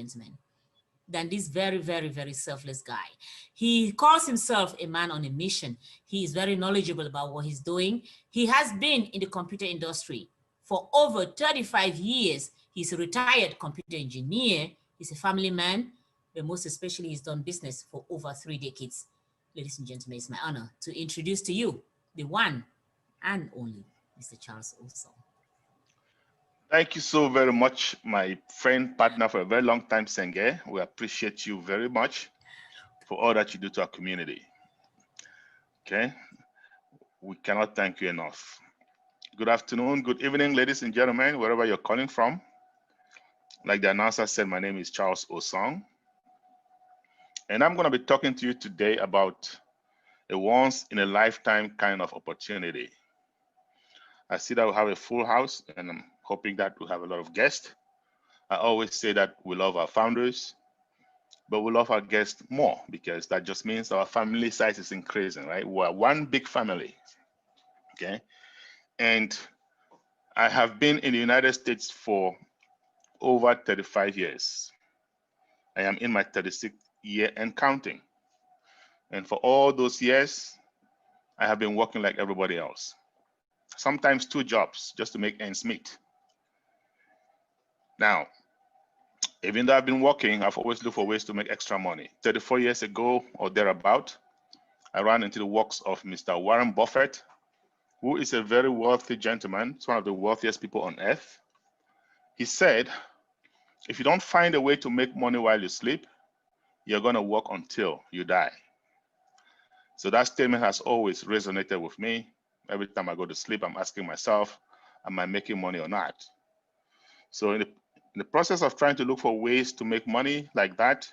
gentlemen, than this very, very, very selfless guy. He calls himself a man on a mission. He is very knowledgeable about what he's doing. He has been in the computer industry for over 35 years. He's a retired computer engineer. He's a family man, but most especially he's done business for over 3 decades. Ladies and gentlemen, it's my honor to introduce to you the one and only Mr. Charles Osong. Thank you so very much, my friend, partner for a very long time, Senge. We appreciate you very much for all that you do to our community. Okay, we cannot thank you enough. Good afternoon, good evening, ladies and gentlemen, wherever you're calling from. Like the announcer said, my name is Charles Osong, and I'm going to be talking to you today about a once-in-a-lifetime kind of opportunity. I see that we have a full house, and I'm hoping that we'll have a lot of guests. I always say that we love our founders, but we love our guests more because that just means our family size is increasing, right? We're one big family, okay? And I have been in the United States for over 35 years. I am in my 36th year and counting. And for all those years, I have been working like everybody else. Sometimes 2 jobs just to make ends meet. Now, even though I've been working, I've always looked for ways to make extra money. 34 years ago or thereabout, I ran into the works of Mr. Warren Buffett, who is a very wealthy gentleman. He's one of the wealthiest people on earth. He said, if you don't find a way to make money while you sleep, you're going to work until you die. So that statement has always resonated with me. Every time I go to sleep, I'm asking myself, am I making money or not? So in the process of trying to look for ways to make money like that,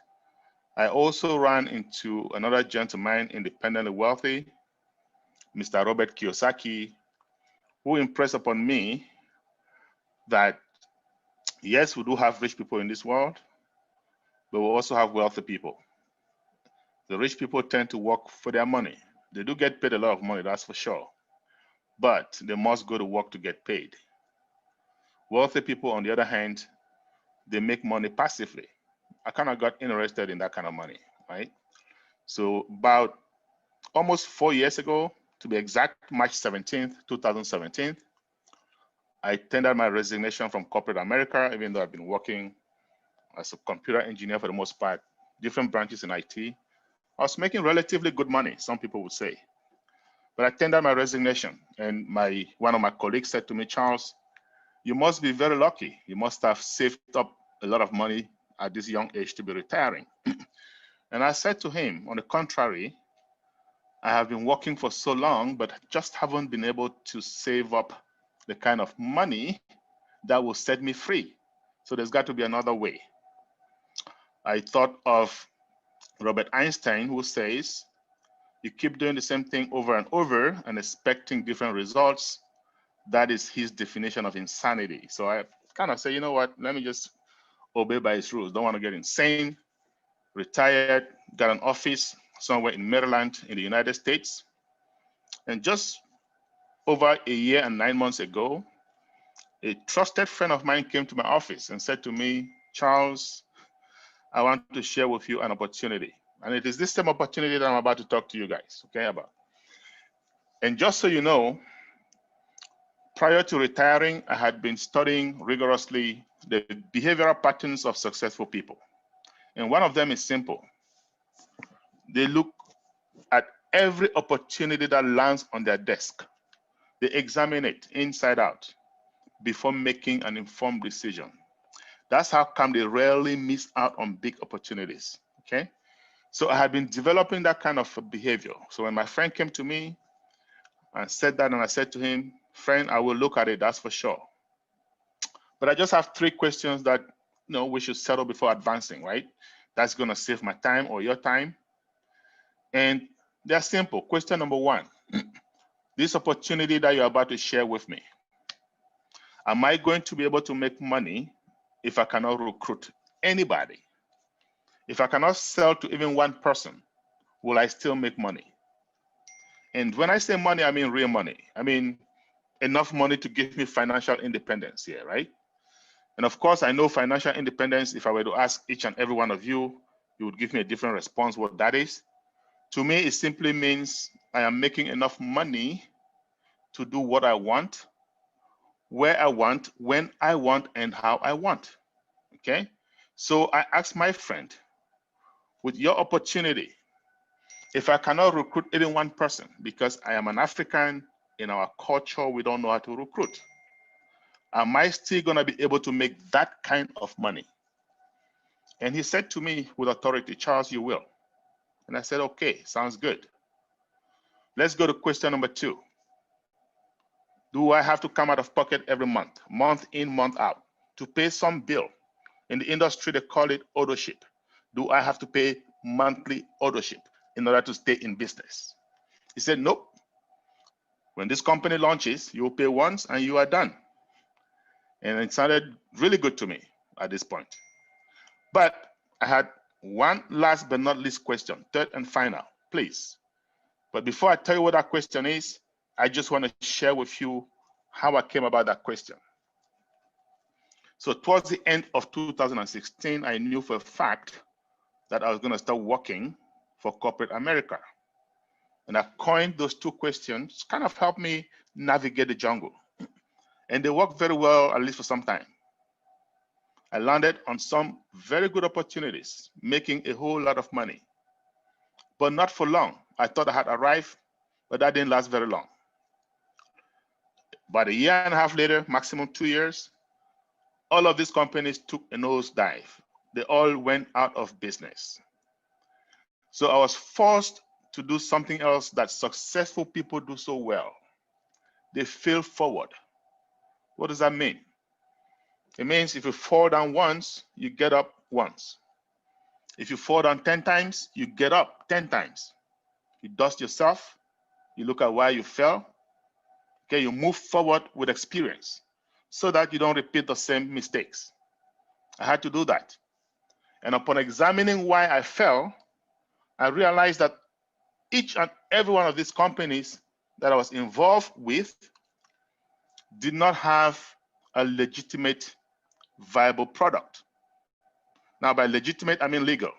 I also ran into another gentleman, independently wealthy, Mr. Robert Kiyosaki, who impressed upon me that, yes, we do have rich people in this world, but we also have wealthy people. The rich people tend to work for their money. They do get paid a lot of money, that's for sure, but they must go to work to get paid. Wealthy people, on the other hand, they make money passively. I kind of got interested in that kind of money, right? So about almost 4 years ago, to be exact, March 17th, 2017, I tendered my resignation from corporate America, even though I've been working as a computer engineer for the most part, different branches in IT. I was making relatively good money, some people would say. But I tendered my resignation, and one of my colleagues said to me, Charles, you must be very lucky. You must have saved up a lot of money at this young age to be retiring. And I said to him, on the contrary, I have been working for so long, but just haven't been able to save up the kind of money that will set me free. So there's got to be another way. I thought of Robert Einstein, who says, you keep doing the same thing over and over and expecting different results. That is his definition of insanity. So I kind of say, you know what, let me just obey by his rules. Don't want to get insane. Retired, got an office somewhere in Maryland in the United States. And just over a year and 9 months ago, a trusted friend of mine came to my office and said to me, Charles, I want to share with you an opportunity. And it is this same opportunity that I'm about to talk to you guys, okay, about. And just so you know, prior to retiring, I had been studying rigorously the behavioral patterns of successful people. And one of them is simple. They look at every opportunity that lands on their desk. They examine it inside out before making an informed decision. That's how come they rarely miss out on big opportunities, okay? So I had been developing that kind of behavior. So when my friend came to me and said that, and I said to him, friend, I will look at it, that's for sure. But I just have 3 questions that we should settle before advancing, right? That's gonna save my time or your time. And they're simple. Question number 1, this opportunity that you're about to share with me, am I going to be able to make money if I cannot recruit anybody? If I cannot sell to even one person, will I still make money? And when I say money, I mean real money. I mean enough money to give me financial independence here, right? And of course, I know financial independence, if I were to ask each and every one of you, you would give me a different response what that is. To me, it simply means I am making enough money to do what I want, where I want, when I want, and how I want. Okay? So I asked my friend, with your opportunity, if I cannot recruit even one person, because I am an African, in our culture, we don't know how to recruit, am I still going to be able to make that kind of money? And he said to me with authority, Charles, you will. And I said, okay, sounds good. Let's go to question number 2. Do I have to come out of pocket every month in, month out, to pay some bill? In the industry, they call it ownership. Do I have to pay monthly ownership in order to stay in business? He said, nope. When this company launches, you will pay once and you are done. And it sounded really good to me at this point. But I had one last but not least question, third and final, please. But before I tell you what that question is, I just want to share with you how I came about that question. So towards the end of 2016, I knew for a fact that I was going to start working for corporate America. And I coined those 2 questions, kind of helped me navigate the jungle. And they worked very well, at least for some time. I landed on some very good opportunities, making a whole lot of money. But not for long. I thought I had arrived, but that didn't last very long. About a year and a half later, maximum 2 years, all of these companies took a nosedive. They all went out of business. So I was forced to do something else that successful people do so well. They fail forward. What does that mean? It means if you fall down once, you get up once. If you fall down 10 times, you get up 10 times. You dust yourself, you look at why you fell. Okay, you move forward with experience so that you don't repeat the same mistakes. I had to do that. And upon examining why I fell, I realized that each and every one of these companies that I was involved with did not have a legitimate, viable product. Now, by legitimate, I mean legal.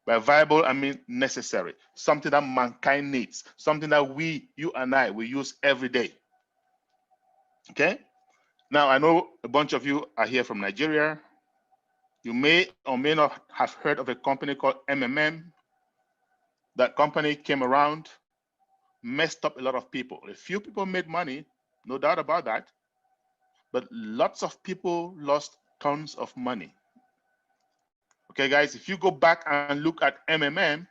By viable, I mean necessary, something that mankind needs, something that you and I, we use every day. Okay? Now, I know a bunch of you are here from Nigeria. You may or may not have heard of a company called MMM. That company came around, messed up a lot of people. A few people made money, no doubt about that, but lots of people lost tons of money. Okay, guys, if you go back and look at MMM,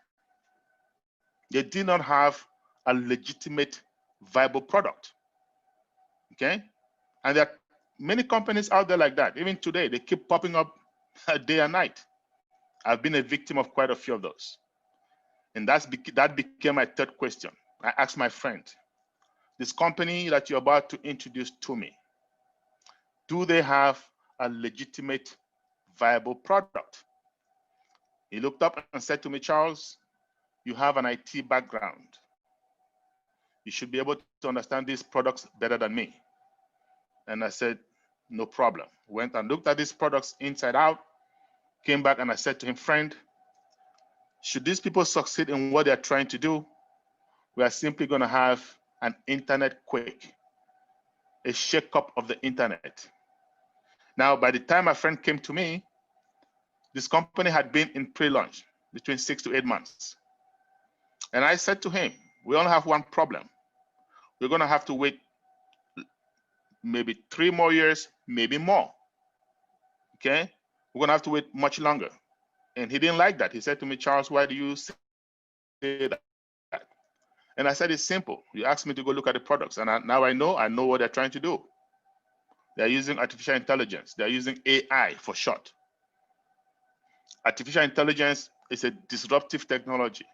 they did not have a legitimate, viable product. Okay, and there are many companies out there like that. Even today, they keep popping up day and night. I've been a victim of quite a few of those. And that became my third question. I asked my friend, this company that you're about to introduce to me, do they have a legitimate, viable product? He looked up and said to me, Charles, you have an IT background. You should be able to understand these products better than me. And I said, no problem. Went and looked at these products inside out, came back and I said to him, friend, should these people succeed in what they're trying to do, we are simply going to have an internet quake, a shake-up of the internet. Now, by the time my friend came to me, this company had been in pre-launch between 6 to 8 months. And I said to him, we only have one problem. We're going to have to wait maybe 3 more years, maybe more. Okay? We're going to have to wait much longer. And he didn't like that. He said to me, Charles, why do you say that? And I said, it's simple. You asked me to go look at the products. And now I know what they're trying to do. They're using artificial intelligence. They're using AI for short. Artificial intelligence is a disruptive technology.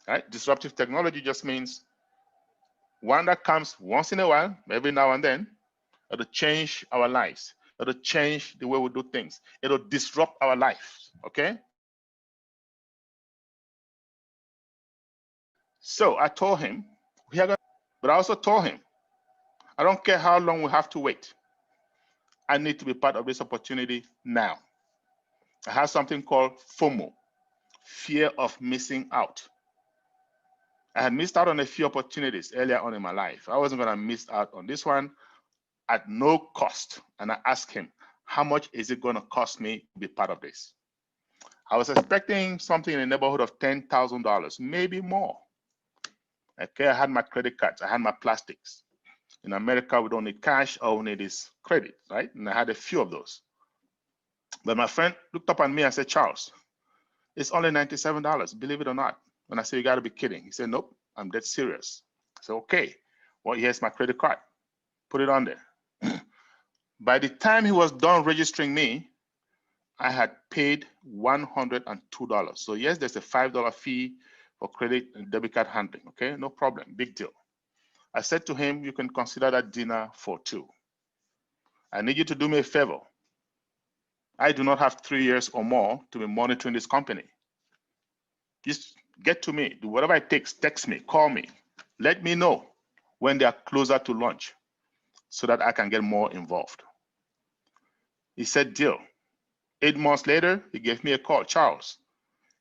Right? Disruptive technology just means one that comes once in a while, every now and then. It'll change our lives. It'll change the way we do things. It'll disrupt our lives. Okay? So I told him, but I also told him, I don't care how long we have to wait. I need to be part of this opportunity now. I have something called FOMO, fear of missing out. I had missed out on a few opportunities earlier on in my life. I wasn't going to miss out on this one at no cost. And I asked him, how much is it going to cost me to be part of this? I was expecting something in the neighborhood of $10,000, maybe more. Okay, I had my credit cards, I had my plastics. In America, we don't need cash, all we need is credit, right? And I had a few of those. But my friend looked up at me and said, Charles, it's only $97, believe it or not. And I said, you got to be kidding. He said, nope, I'm dead serious. I said, okay, well, here's my credit card. Put it on there. By the time he was done registering me, I had paid $102. So yes, there's a $5 fee for credit and debit card handling. Okay, no problem, big deal. I said to him, you can consider that dinner for two. I need you to do me a favor. I do not have 3 years or more to be monitoring this company. Just get to me, do whatever it takes, text me, call me. Let me know when they are closer to launch so that I can get more involved. He said, deal. 8 months later, he gave me a call. Charles,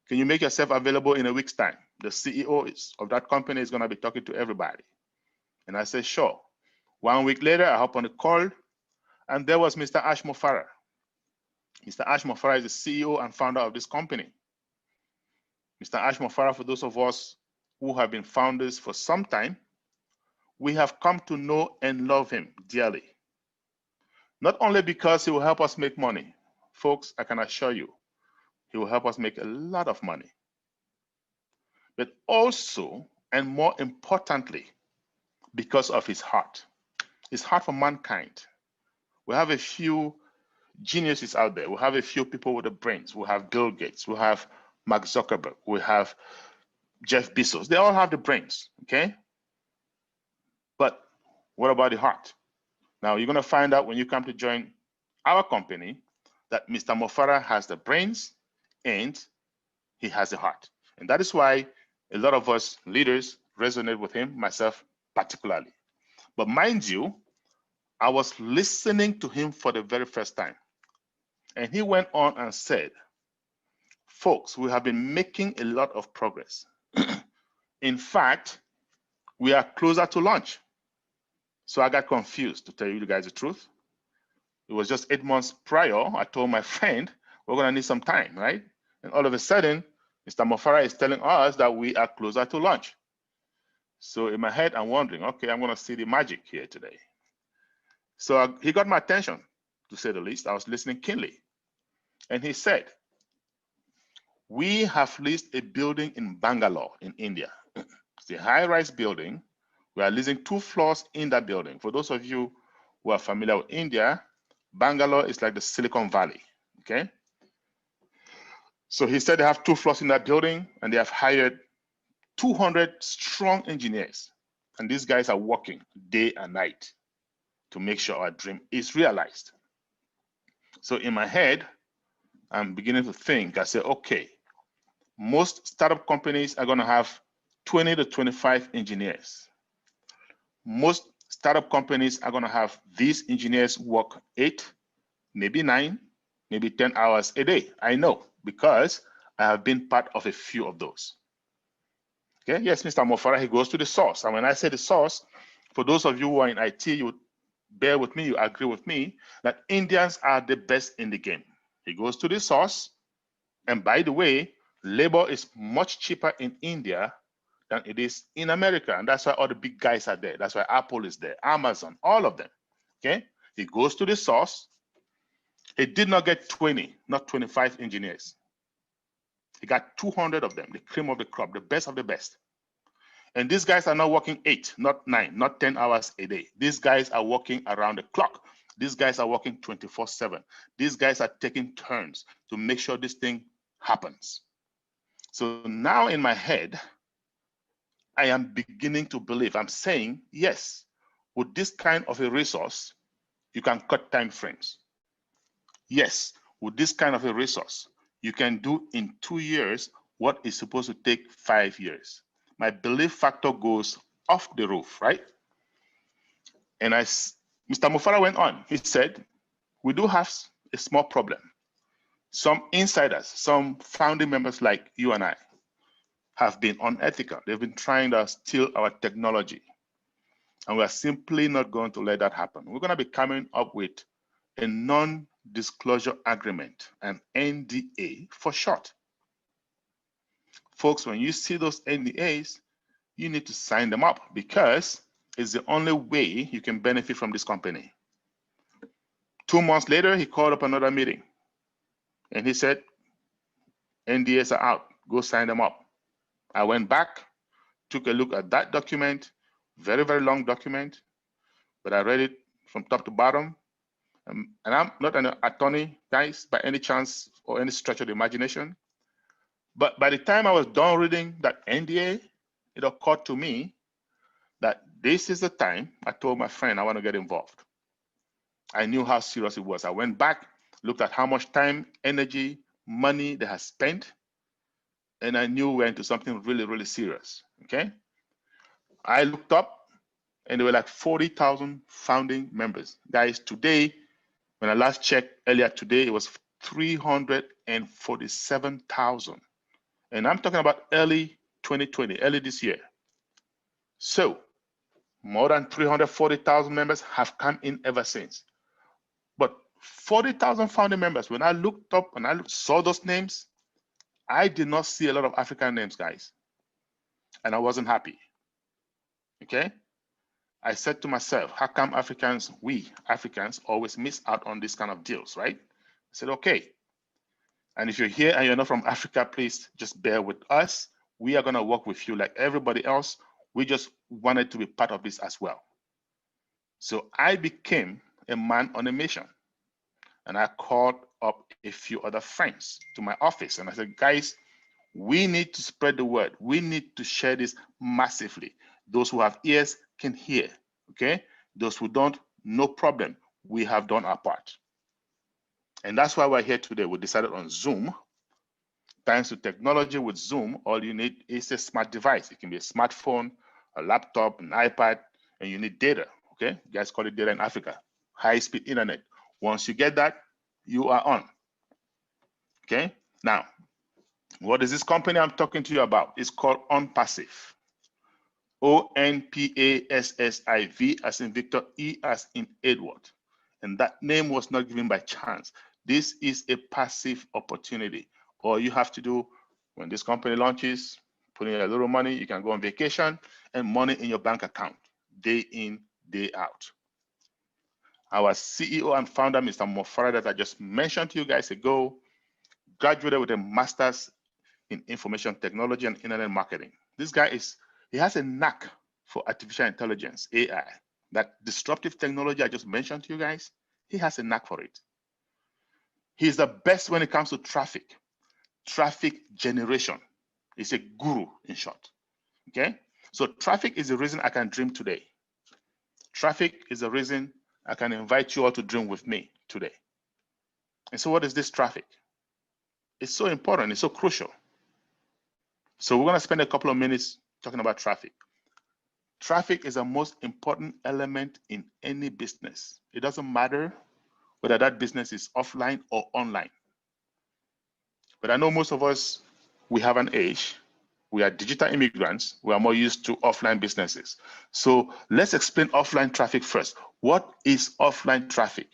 can you make yourself available in a week's time? The CEO of that company is going to be talking to everybody. And I said, sure. 1 week later, I hop on the call, and there was Mr. Ashmo Farah. Mr. Ashmo Farah is the CEO and founder of this company. Mr. Ashmo Farah, for those of us who have been founders for some time, we have come to know and love him dearly. Not only because he will help us make money. Folks, I can assure you, he will help us make a lot of money. But also, and more importantly, because of his heart for mankind. We have a few geniuses out there. We have a few people with the brains. We have Bill Gates. We have Mark Zuckerberg. We have Jeff Bezos. They all have the brains, okay? But what about the heart? Now, you're going to find out when you come to join our company that Mr. Mofara has the brains and he has the heart. And that is why a lot of us leaders resonate with him, myself particularly. But mind you, I was listening to him for the very first time. And he went on and said, folks, we have been making a lot of progress. In fact, we are closer to launch. So I got confused, to tell you guys the truth. It was just 8 months prior, I told my friend, we're going to need some time, right? And all of a sudden, Mr. Mofara is telling us that we are closer to launch. So in my head, I'm wondering, okay, I'm going to see the magic here today. So he got my attention, to say the least. I was listening keenly. And he said, we have leased a building in Bangalore in India. It's a high-rise building. We are leasing 2 floors in that building. For those of you who are familiar with India, Bangalore is like the Silicon Valley, okay? So he said they have 2 floors in that building and they have hired 200 strong engineers. And these guys are working day and night to make sure our dream is realized. So in my head, I'm beginning to think, I say, okay, most startup companies are gonna have 20 to 25 engineers. Most startup companies are gonna have these engineers work 8, maybe 9, maybe 10 hours a day. I know, because I have been part of a few of those. Okay, yes, Mr. Mofara, he goes to the source. And when I say the source, for those of you who are in IT, you bear with me, you agree with me, that Indians are the best in the game. He goes to the source, and by the way, labor is much cheaper in India than it is in America. And that's why all the big guys are there. That's why Apple is there, Amazon, all of them, okay? He goes to the source. He did not get 20, not 25 engineers. He got 200 of them, the cream of the crop, the best of the best. And these guys are not working 8, not 9, not 10 hours a day. These guys are working around the clock. These guys are working 24/7. These guys are taking turns to make sure this thing happens. So now in my head, I am beginning to believe, I'm saying, yes, with this kind of a resource, you can cut time frames. Yes, with this kind of a resource, you can do in 2 years what is supposed to take 5 years. My belief factor goes off the roof, right? And Mr. Mufara went on. He said, we do have a small problem. Some insiders, some founding members like you and I, have been unethical. They've been trying to steal our technology. And we are simply not going to let that happen. We're going to be coming up with a non-disclosure agreement, an NDA for short. Folks, when you see those NDAs, you need to sign them up because it's the only way you can benefit from this company. 2 months later, he called up another meeting and he said, NDAs are out, go sign them up. I went back, took a look at that document, very, very long document, but I read it from top to bottom. And I'm not an attorney, guys, by any chance or any stretch of the imagination. But by the time I was done reading that NDA, it occurred to me that this is the time I told my friend I want to get involved. I knew how serious it was. I went back, looked at how much time, energy, money they had spent, and I knew we were into something really, really serious, okay? I looked up, and there were like 40,000 founding members. Guys, today, when I last checked earlier today, it was 347,000. And I'm talking about early 2020, early this year. So more than 340,000 members have come in ever since. But 40,000 founding members, when I looked up and saw those names, I did not see a lot of African names, guys. And I wasn't happy, okay? I said to myself, how come we Africans always miss out on these kind of deals, right? I said, okay. And if you're here and you're not from Africa, please just bear with us. We are gonna work with you like everybody else. We just wanted to be part of this as well. So I became a man on a mission. And I called up a few other friends to my office. And I said, guys, we need to spread the word. We need to share this massively. Those who have ears can hear, okay? Those who don't, no problem. We have done our part. And that's why we're here today. We decided on Zoom. Thanks to technology with Zoom, all you need is a smart device. It can be a smartphone, a laptop, an iPad, and you need data, okay? You guys call it data in Africa, high-speed internet. Once you get that, you are on, okay? Now, what is this company I'm talking to you about? It's called ONPASSIVE. ONPASSIVE as in Victor, E as in Edward. And that name was not given by chance. This is a passive opportunity. All you have to do when this company launches, put in a little money, you can go on vacation and money in your bank account, day in, day out. Our CEO and founder, Mr. Mofara, that I just mentioned to you guys ago, graduated with a master's in information technology and internet marketing. This guy he has a knack for artificial intelligence, AI. That disruptive technology I just mentioned to you guys, he has a knack for it. He's the best when it comes to traffic generation. He's a guru in short, okay? So traffic is the reason I can dream today. Traffic is the reason I can invite you all to dream with me today. And so what is this traffic? It's so important, it's so crucial. So we're gonna spend a couple of minutes talking about traffic. Traffic is the most important element in any business. It doesn't matter whether that business is offline or online. But I know most of us, we have an age, we are digital immigrants, we are more used to offline businesses. So let's explain offline traffic first. What is offline traffic?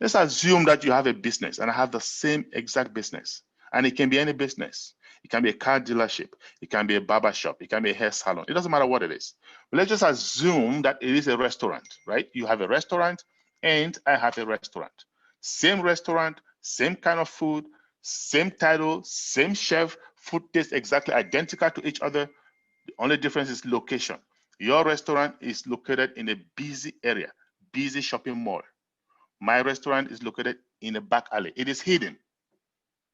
Let's assume that you have a business and I have the same exact business. And it can be any business. It can be a car dealership. It can be a barber shop. It can be a hair salon. It doesn't matter what it is. But let's just assume that it is a restaurant, right? You have a restaurant and I have a restaurant. Same restaurant, same kind of food, same title, same chef, food tastes exactly identical to each other. The only difference is location. Your restaurant is located in a busy area, busy shopping mall. My restaurant is located in a back alley. It is hidden,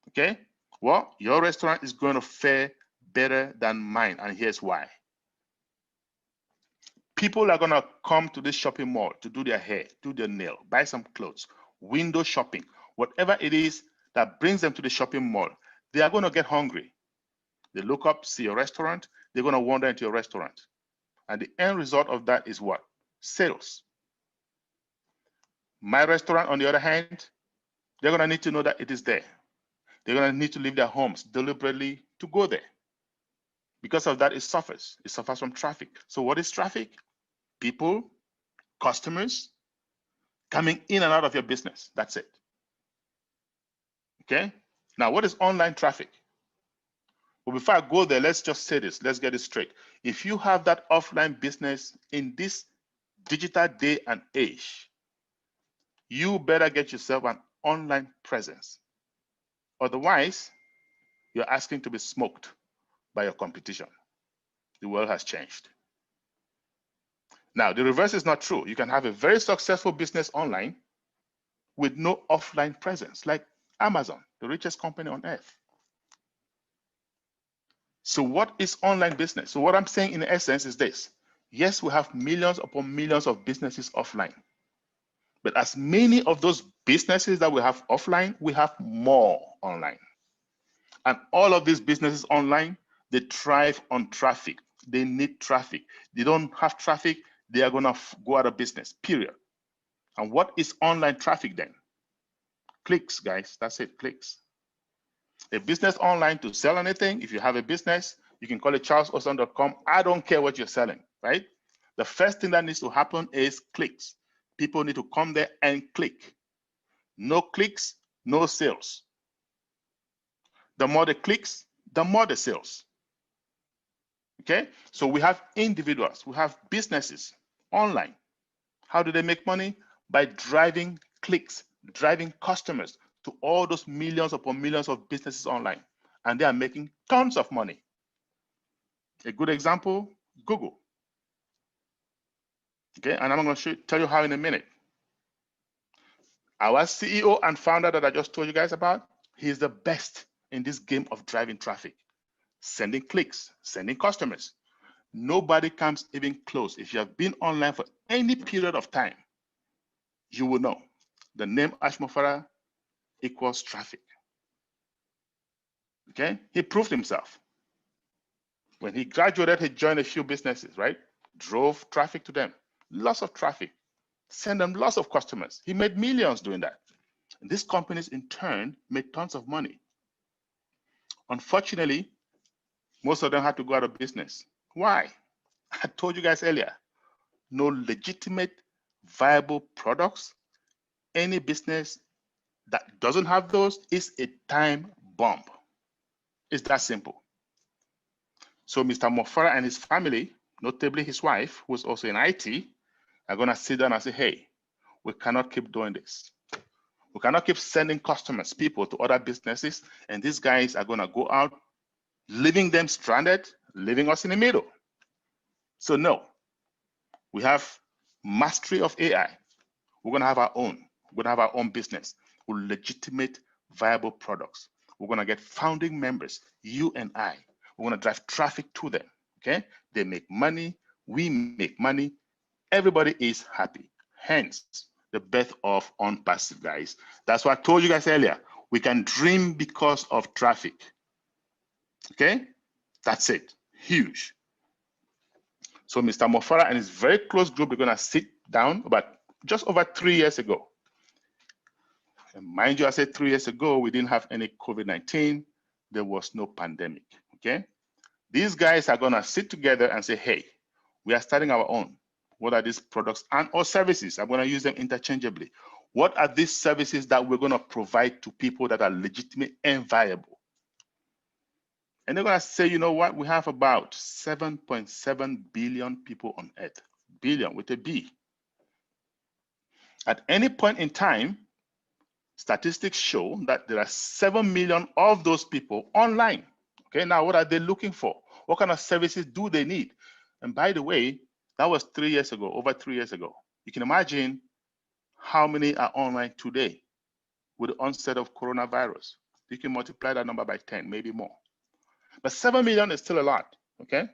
okay? Well, your restaurant is going to fare better than mine, and here's why. People are going to come to this shopping mall to do their hair, do their nail, buy some clothes, window shopping, whatever it is that brings them to the shopping mall. They are going to get hungry. They look up, see a restaurant, they're going to wander into your restaurant. And the end result of that is what? Sales. My restaurant, on the other hand, they're going to need to know that it is there. They're going to need to leave their homes deliberately to go there. Because of that, it suffers. It suffers from traffic. So what is traffic? People, customers coming in and out of your business. That's it. Okay? Now, what is online traffic? Well, before I go there, let's just say this. Let's get it straight. If you have that offline business in this digital day and age, you better get yourself an online presence. Otherwise, you're asking to be smoked by your competition. The world has changed. Now, the reverse is not true. You can have a very successful business online with no offline presence, like Amazon, the richest company on earth. So what is online business? So what I'm saying in essence is this. Yes, we have millions upon millions of businesses offline. But as many of those businesses that we have offline, we have more online. And all of these businesses online, they thrive on traffic. They need traffic. They don't have traffic, they are going to go out of business, period. And what is online traffic then? Clicks, guys. That's it, clicks. A business online to sell anything, if you have a business, you can call it charlesosong.com. I don't care what you're selling, right? The first thing that needs to happen is clicks. People need to come there and click. No clicks, no sales. The more the clicks, the more the sales. Okay? So we have individuals, we have businesses online. How do they make money? By driving clicks, driving customers to all those millions upon millions of businesses online. And they are making tons of money. A good example, Google. Okay, and I'm going to tell you how in a minute. Our CEO and founder that I just told you guys about, he is the best in this game of driving traffic, sending clicks, sending customers. Nobody comes even close. If you have been online for any period of time, you will know the name Ashmofara equals traffic. Okay, he proved himself. When he graduated, he joined a few businesses, right? Drove traffic to them, lots of traffic, sent them lots of customers. He made millions doing that. And these companies in turn made tons of money. Unfortunately, most of them had to go out of business. Why? I told you guys earlier, no legitimate, viable products. Any business that doesn't have those is a time bomb. It's that simple. So Mr. Mofara and his family, notably his wife, who's also in IT, are going to sit down and say, hey, we cannot keep doing this. We cannot keep sending customers, people to other businesses, and these guys are going to go out, leaving them stranded, leaving us in the middle. So no, we have mastery of AI. We're going to have our own. We're going to have our own business with legitimate, viable products. We're going to get founding members, you and I. We're going to drive traffic to them, okay? They make money, we make money, everybody is happy. Hence, the birth of ONPASSIVE, guys. That's what I told you guys earlier. We can dream because of traffic, okay? That's it, huge. So Mr. Mofara and his very close group are going to sit down about just over 3 years ago. And mind you, I said 3 years ago, we didn't have any COVID-19. There was no pandemic, okay? These guys are going to sit together and say, hey, we are starting our own. What are these products and or services? I'm going to use them interchangeably. What are these services that we're going to provide to people that are legitimate and viable? And they're going to say, you know what? We have about 7.7 billion people on Earth. Billion with a B. At any point in time, statistics show that there are 7 million of those people online. Okay, now what are they looking for? What kind of services do they need? And by the way, that was 3 years ago, over 3 years ago. You can imagine how many are online today with the onset of coronavirus. You can multiply that number by 10, maybe more. But 7 million is still a lot, okay?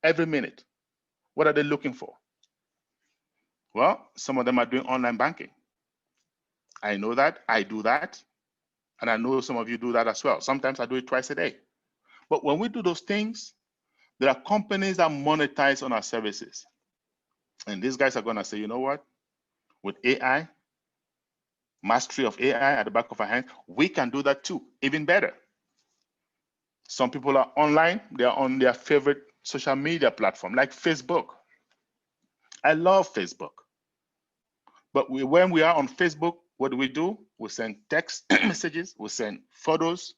Every minute. What are they looking for? Well, some of them are doing online banking. I know that, I do that, and I know some of you do that as well. Sometimes I do it twice a day. But when we do those things, there are companies that monetize on our services. And these guys are going to say, you know what? With AI, mastery of AI at the back of our hand, we can do that too, even better. Some people are online, they are on their favorite social media platform like Facebook. I love Facebook. But when we are on Facebook, what do? We send text messages, we send photos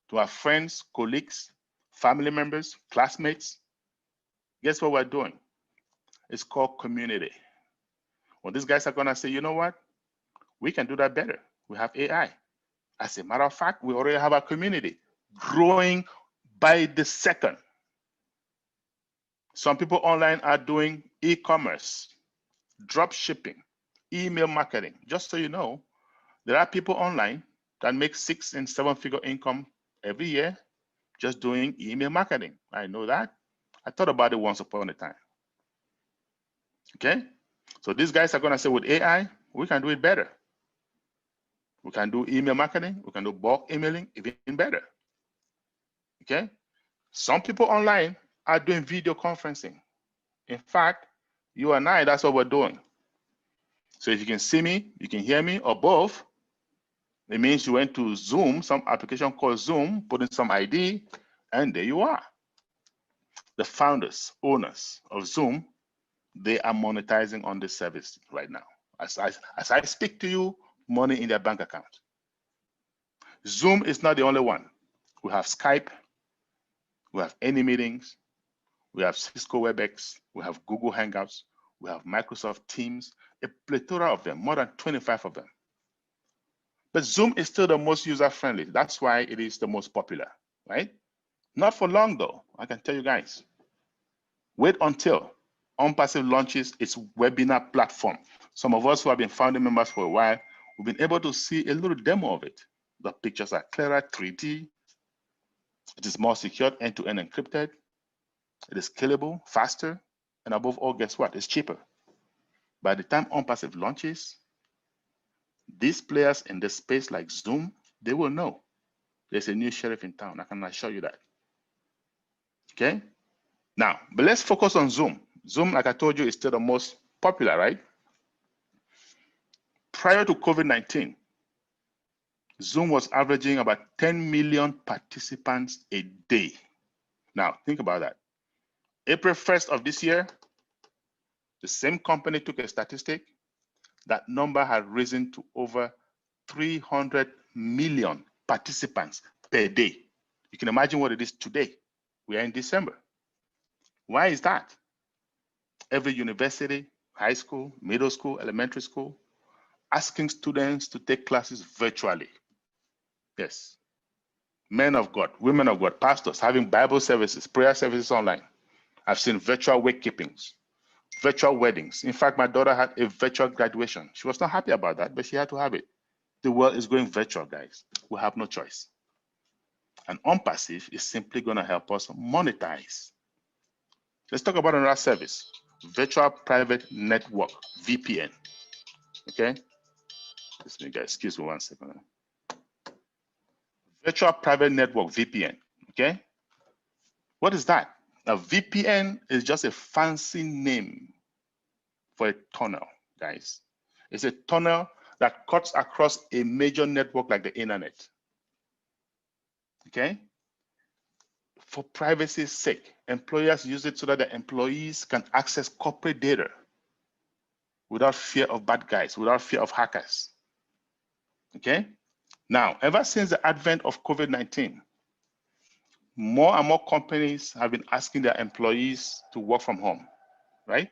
to our friends, colleagues, family members, classmates. Guess what we're doing? It's called community. Well, these guys are gonna say, you know what? We can do that better. We have AI. As a matter of fact, we already have a community growing by the second. Some people online are doing e-commerce, drop shipping, email marketing. Just so you know, there are people online that make 6- and 7-figure income every year just doing email marketing. I know that. I thought about it once upon a time. Okay? So these guys are gonna say with AI, we can do it better. We can do email marketing, we can do bulk emailing even better. Okay? Some people online are doing video conferencing. In fact, you and I, that's what we're doing. So if you can see me, you can hear me, or both, it means you went to Zoom, some application called Zoom, put in some ID, and there you are. The founders, owners of Zoom, they are monetizing on this service right now. As I speak to you, money in their bank account. Zoom is not the only one. We have Skype, we have AnyMeetings, we have Cisco WebEx, we have Google Hangouts, we have Microsoft Teams, a plethora of them, more than 25 of them. But Zoom is still the most user-friendly. That's why it is the most popular, right? Not for long though, I can tell you guys. Wait until ONPASSIVE launches its webinar platform. Some of us who have been founding members for a while, we've been able to see a little demo of it. The pictures are clearer, 3D. It is more secure, end-to-end encrypted. It is scalable, faster, and above all, guess what? It's cheaper. By the time ONPASSIVE launches, these players in this space like Zoom, they will know there's a new sheriff in town. I can assure you that. Okay? Now, but let's focus on Zoom. Zoom, like I told you, is still the most popular, right? Prior to COVID-19, Zoom was averaging about 10 million participants a day. Now, think about that. April 1st of this year, the same company took a statistic. That number had risen to over 300 million participants per day. You can imagine what it is today. We are in December. Why is that? Every university, high school, middle school, elementary school, asking students to take classes virtually. Yes. Men of God, women of God, pastors having Bible services, prayer services online. I've seen virtual wake keepings, virtual weddings. In fact, my daughter had a virtual graduation. She was not happy about that, but she had to have it. The world is going virtual, guys. We have no choice. And ONPASSIVE is simply going to help us monetize. Let's talk about another service, Virtual Private Network, VPN. Okay? Excuse me 1 second. Virtual Private Network, VPN. Okay? What is that? A VPN is just a fancy name for a tunnel, guys. It's a tunnel that cuts across a major network like the internet. Okay? For privacy's sake, employers use it so that the employees can access corporate data without fear of bad guys, without fear of hackers. Okay? Now, ever since the advent of COVID-19, more and more companies have been asking their employees to work from home, right?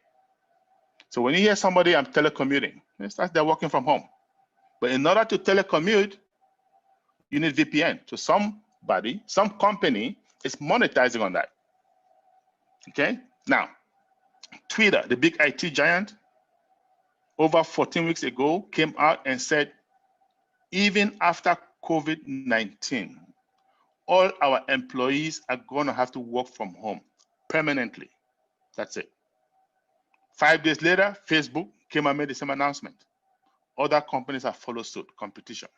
So when you hear somebody, I'm telecommuting, it's like they're working from home. But in order to telecommute, you need VPN. So somebody, some company is monetizing on that. Okay? Now, Twitter, the big IT giant, over 14 weeks ago came out and said, even after COVID-19, all our employees are going to have to work from home permanently. That's it. 5 days later, Facebook came and made the same announcement. Other companies have followed suit, competition.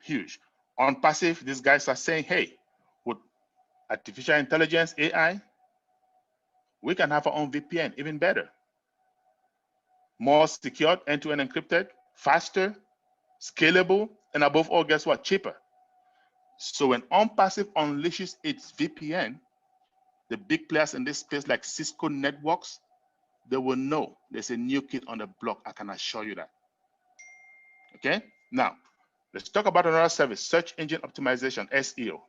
Huge. ONPASSIVE, these guys are saying, hey, with artificial intelligence, AI, we can have our own VPN, even better. More secured, end-to-end encrypted, faster, scalable, and above all, guess what? Cheaper. So when ONPASSIVE unleashes its VPN, the big players in this space like Cisco Networks, they will know there's a new kid on the block. I can assure you that. Okay? Now, let's talk about another service, search engine optimization, SEO.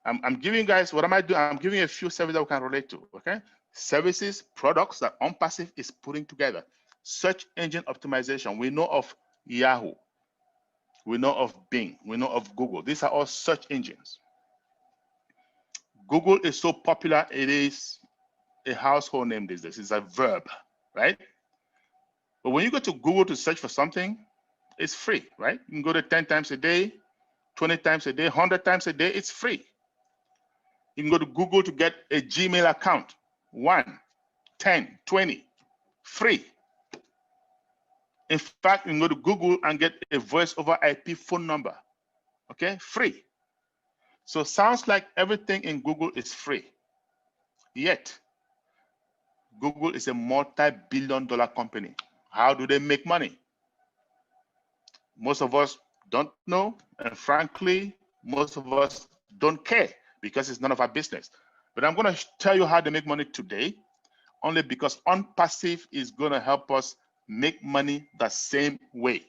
I'm giving you guys, what am I doing? I'm giving you a few services that we can relate to, okay? Services, products that ONPASSIVE is putting together. Search engine optimization. We know of Yahoo. We know of Bing. We know of Google. These are all search engines. Google is so popular, it is a household name these days. It's a verb, right? But when you go to Google to search for something, it's free, right? You can go to 10 times a day, 20 times a day, 100 times a day, it's free. You can go to Google to get a Gmail account, 1, 10, 20, free. In fact, you can go to Google and get a voice over IP phone number, okay, free. So sounds like everything in Google is free. Yet, Google is a multi-billion-dollar company. How do they make money? Most of us don't know, and frankly, most of us don't care because it's none of our business. But I'm going to tell you how they make money today, only because ONPASSIVE is going to help us make money the same way.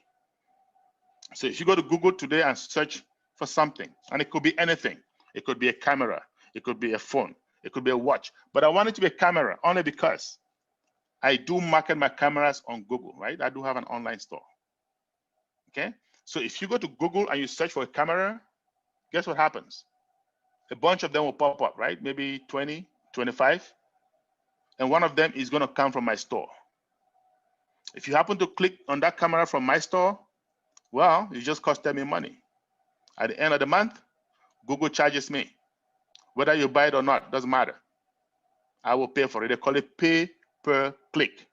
So if you go to Google today and search for something, and it could be anything, it could be a camera, it could be a phone, it could be a watch, but I want it to be a camera only because I do market my cameras on Google, right? I do have an online store. Okay, so if you go to Google and you search for a camera, guess what happens? A bunch of them will pop up, right? Maybe 20, 25, and one of them is going to come from my store. If you happen to click on that camera from my store, well, it just costed me money. At the end of the month, Google charges me. Whether you buy it or not, doesn't matter. I will pay for it. They call it pay per click.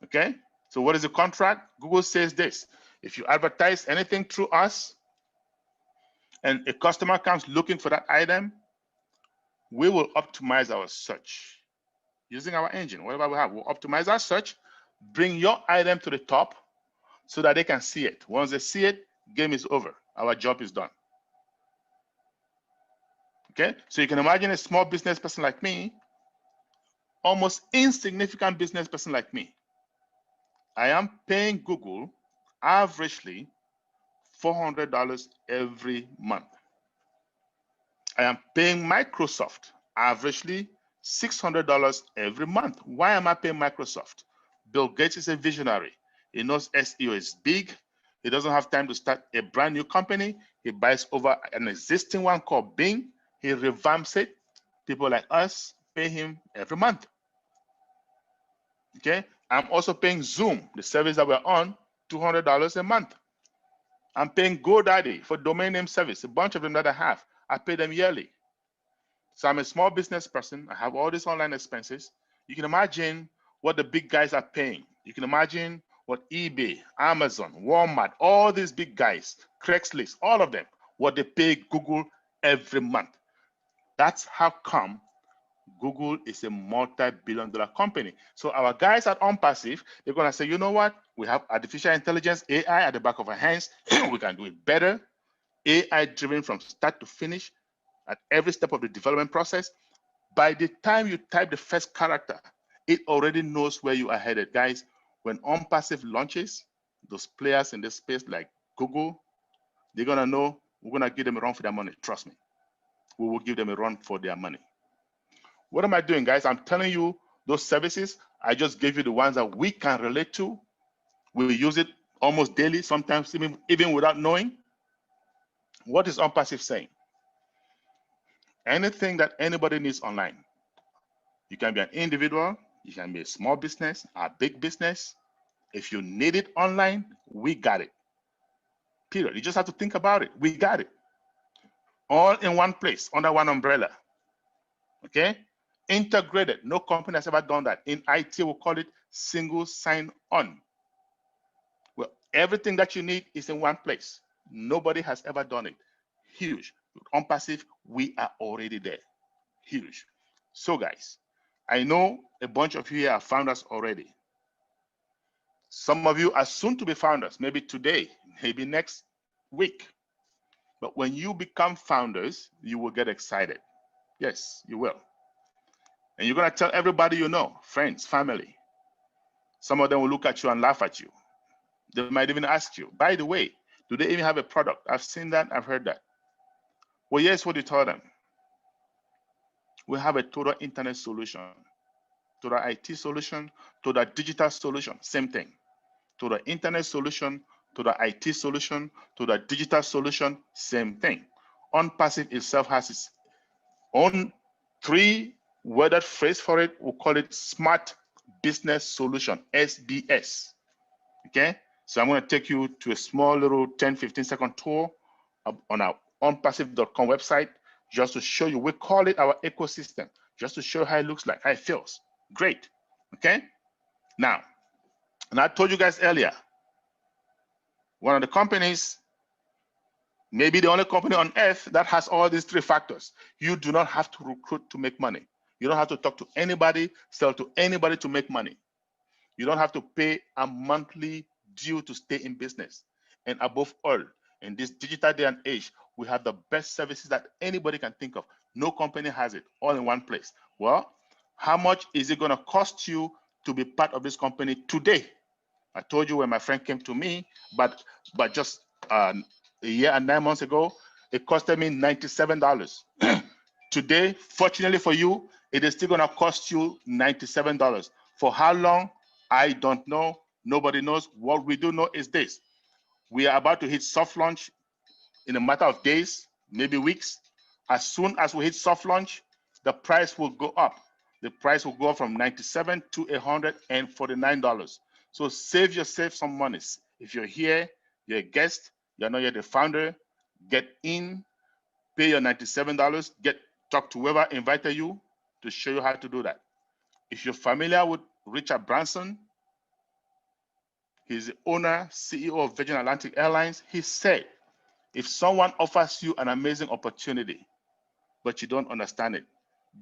Okay, so what is the contract? Google says this: if you advertise anything through us and a customer comes looking for that item, we will optimize our search using our engine. Whatever we have, we'll optimize our search, bring your item to the top so that they can see it. Once they see it, game is over. Our job is done. Okay, so you can imagine a small business person like me, almost insignificant business person like me. I am paying Google averagely $400 every month. I am paying Microsoft averagely $600 every month. Why am I paying Microsoft? Bill Gates is a visionary. He knows SEO is big. He doesn't have time to start a brand new company. He buys over an existing one called Bing. He revamps it. People like us pay him every month. Okay, I'm also paying Zoom, the service that we're on, $200 a month. I'm paying GoDaddy for domain name service, a bunch of them that I have. I pay them yearly. So I'm a small business person. I have all these online expenses. You can imagine what the big guys are paying. You can imagine what eBay, Amazon, Walmart, all these big guys, Craigslist, all of them, what they pay Google every month. That's how come Google is a multi-billion-dollar company. So our guys at ONPASSIVE, they're going to say, you know what? We have artificial intelligence, AI at the back of our hands. We can do it better. AI driven from start to finish at every step of the development process. By the time you type the first character, it already knows where you are headed. Guys, when ONPASSIVE launches, those players in this space like Google, they're going to know we're going to give them a run for their money. Trust me. We will give them a run for their money. What am I doing, guys? I'm telling you those services. I just gave you the ones that we can relate to. We use it almost daily, sometimes even without knowing. What is ONPASSIVE saying? Anything that anybody needs online. You can be an individual, you can be a small business, a big business. If you need it online, we got it. Period. You just have to think about it. We got it. All in one place, under one umbrella. Okay? Integrated. No company has ever done that. In IT, we'll call it single sign-on. Well, everything that you need is in one place. Nobody has ever done it. Huge. With ONPASSIVE, we are already there. Huge. So, guys, I know a bunch of you here are founders already. Some of you are soon to be founders, maybe today, maybe next week. But when you become founders, you will get excited. Yes, you will. And you're going to tell everybody you know, friends, family. Some of them will look at you and laugh at you. They might even ask you, by the way, do they even have a product? I've seen that, I've heard that. Well, yes, what you tell them. We have a total internet solution, total IT solution, total digital solution, same thing. Total internet solution, total IT solution, total digital solution, same thing. ONPASSIVE itself has its own three-worded phrase for it. We'll call it Smart Business Solution, SBS. Okay, so I'm going to take you to a small little 10-15 second tour on our onpassive.com website just to show you. We call it our ecosystem, just to show you how it looks like, how it feels. Great. Okay, now, and I told you guys earlier, one of the companies, maybe the only company on earth that has all these three factors. You do not have to recruit to make money. You don't have to talk to anybody, sell to anybody to make money. You don't have to pay a monthly due to stay in business. And above all, in this digital day and age, we have the best services that anybody can think of. No company has it, all in one place. Well, how much is it going to cost you to be part of this company today? I told you when my friend came to me, but just a year and 9 months ago, it costed me $97. Today, fortunately for you, it is still going to cost you $97. For how long? I don't know. Nobody knows. What we do know is this. We are about to hit soft launch in a matter of days, maybe weeks. As soon as we hit soft launch, the price will go up. The price will go from $97 to $149. So save yourself some money. If you're here, you're a guest, you're not yet the founder, get in, pay your $97, talk to whoever invited you to show you how to do that. If you're familiar with Richard Branson, he's the owner, CEO of Virgin Atlantic Airlines. He said, if someone offers you an amazing opportunity, but you don't understand it,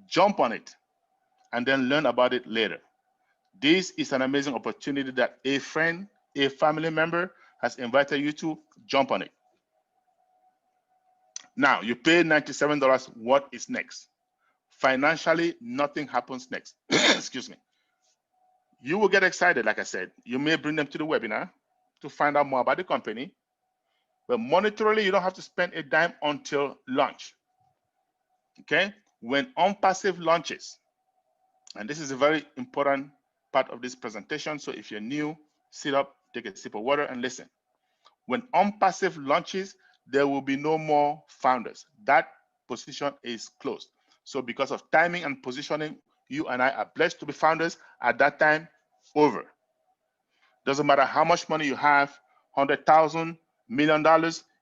jump on it and then learn about it later. This is an amazing opportunity that a friend, a family member has invited you to. Jump on it. Now, you pay $97. What is next? Financially, nothing happens next. Excuse me. You will get excited, like I said. You may bring them to the webinar to find out more about the company. But monetarily, you don't have to spend a dime until launch. Okay? When ONPASSIVE launches, and this is a very important part of this presentation, so if you're new, sit up, take a sip of water, and listen. When ONPASSIVE launches, there will be no more founders. That position is closed. So because of timing and positioning, you and I are blessed to be founders at that time. Over. Doesn't matter how much money you have, $100,000, $1 million,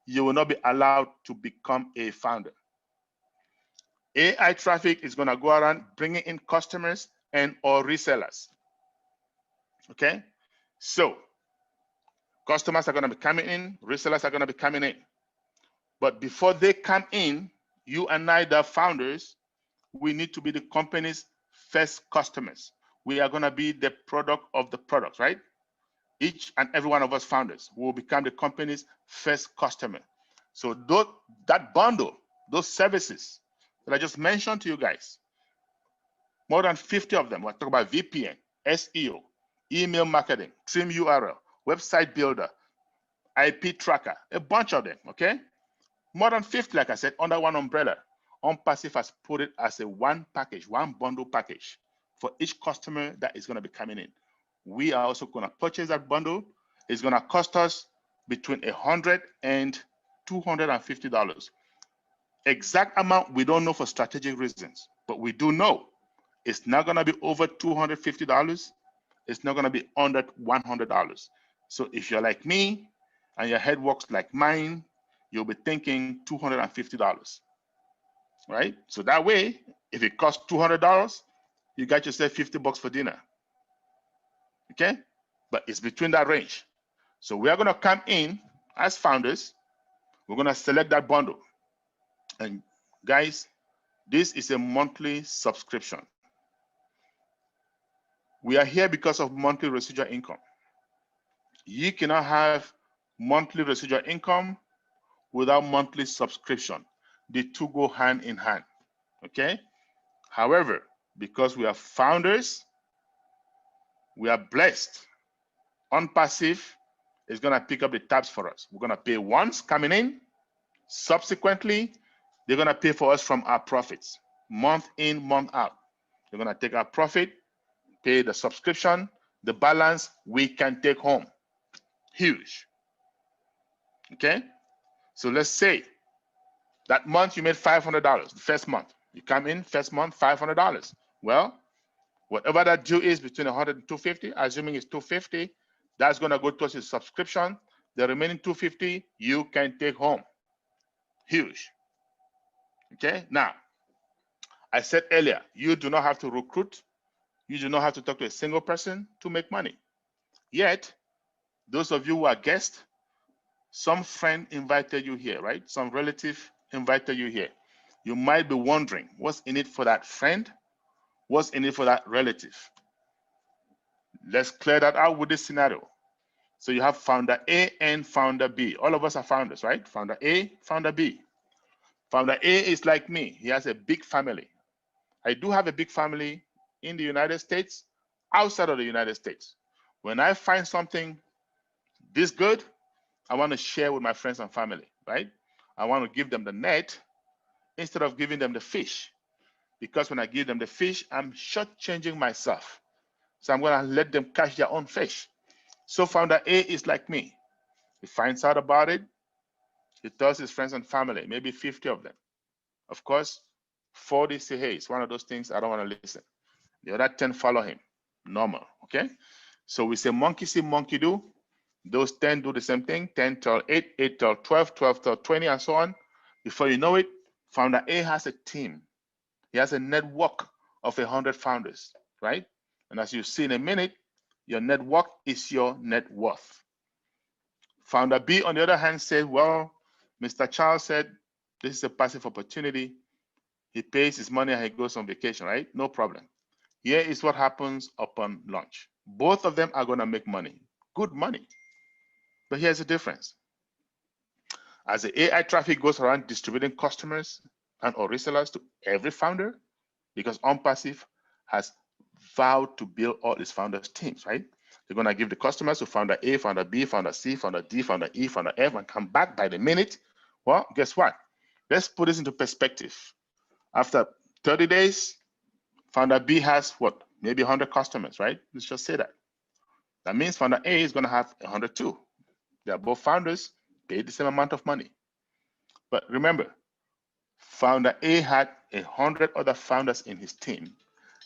you will not be allowed to become a founder. AI traffic is going to go around bringing in customers and or resellers. Okay, so customers are going to be coming in, resellers are going to be coming in. But before they come in, you and I, the founders, we need to be the company's first customers. We are going to be the product of the product, right? Each and every one of us founders will become the company's first customer. So that bundle, those services that I just mentioned to you guys, more than 50 of them. We're talking about VPN, SEO, email marketing, trim URL, website builder, IP tracker, a bunch of them, okay? More than 50, like I said, under one umbrella. ONPASSIVE has put it as a one package, one bundle package for each customer that is going to be coming in. We are also going to purchase that bundle. It's going to cost us between $100 and $250. Exact amount we don't know for strategic reasons, but we do know it's not going to be over $250. It's not going to be under $100. So if you're like me and your head works like mine, you'll be thinking $250, right? So that way, if it costs $200, you got yourself $50 for dinner, okay? But it's between that range. So we are going to come in as founders. We're going to select that bundle. And guys, this is a monthly subscription. We are here because of monthly residual income. You cannot have monthly residual income without monthly subscription. The two go hand in hand, okay? However, because we are founders, we are blessed. ONPASSIVE is gonna pick up the tabs for us. We're gonna pay once coming in. Subsequently, they're gonna pay for us from our profits, month in, month out. They're gonna take our profit, pay the subscription, the balance we can take home. Huge, okay? So let's say that month you made $500, the first month. You come in, first month, $500. Well, whatever that due is between 100 and 250, assuming it's 250, that's gonna go towards your subscription. The remaining 250, you can take home. Huge, okay? Now, I said earlier, you do not have to recruit. You do not have to talk to a single person to make money. Yet, those of you who are guests, some friend invited you here, right? Some relative invited you here. You might be wondering, what's in it for that friend? What's in it for that relative? Let's clear that out with this scenario. So you have founder A and founder B. All of us are founders, right? Founder A, founder B. Founder A is like me. He has a big family. I do have a big family in the United States, outside of the United States. When I find something this good, I want to share with my friends and family, right? I want to give them the net instead of giving them the fish. Because when I give them the fish, I'm shortchanging myself. So I'm going to let them catch their own fish. So founder A is like me. He finds out about it. He tells his friends and family, maybe 50 of them. Of course, 40 say, hey, it's one of those things I don't want to listen. The other 10 follow him. Normal, okay? So we say monkey see, monkey do. Those 10 do the same thing. 10 tell 8, 8 tell 12, 12 tell 20, and so on. Before you know it, founder A has a team. He has a network of 100 founders, right? And as you see in a minute, your network is your net worth. Founder B, on the other hand, said, well, Mr. Charles said, this is a passive opportunity. He pays his money and he goes on vacation, right? No problem. Here is what happens upon launch. Both of them are going to make money, good money. But here's the difference. As the AI traffic goes around distributing customers and or resellers to every founder, because ONPASSIVE has vowed to build all its founders' teams, right? They're going to give the customers to founder A, founder B, founder C, founder D, founder E, founder F, and come back by the minute. Well, guess what? Let's put this into perspective. After 30 days, founder B has what? Maybe 100 customers, right? Let's just say that. That means founder A is going to have 102. They are both founders, paid the same amount of money. But remember, founder A had 100 other founders in his team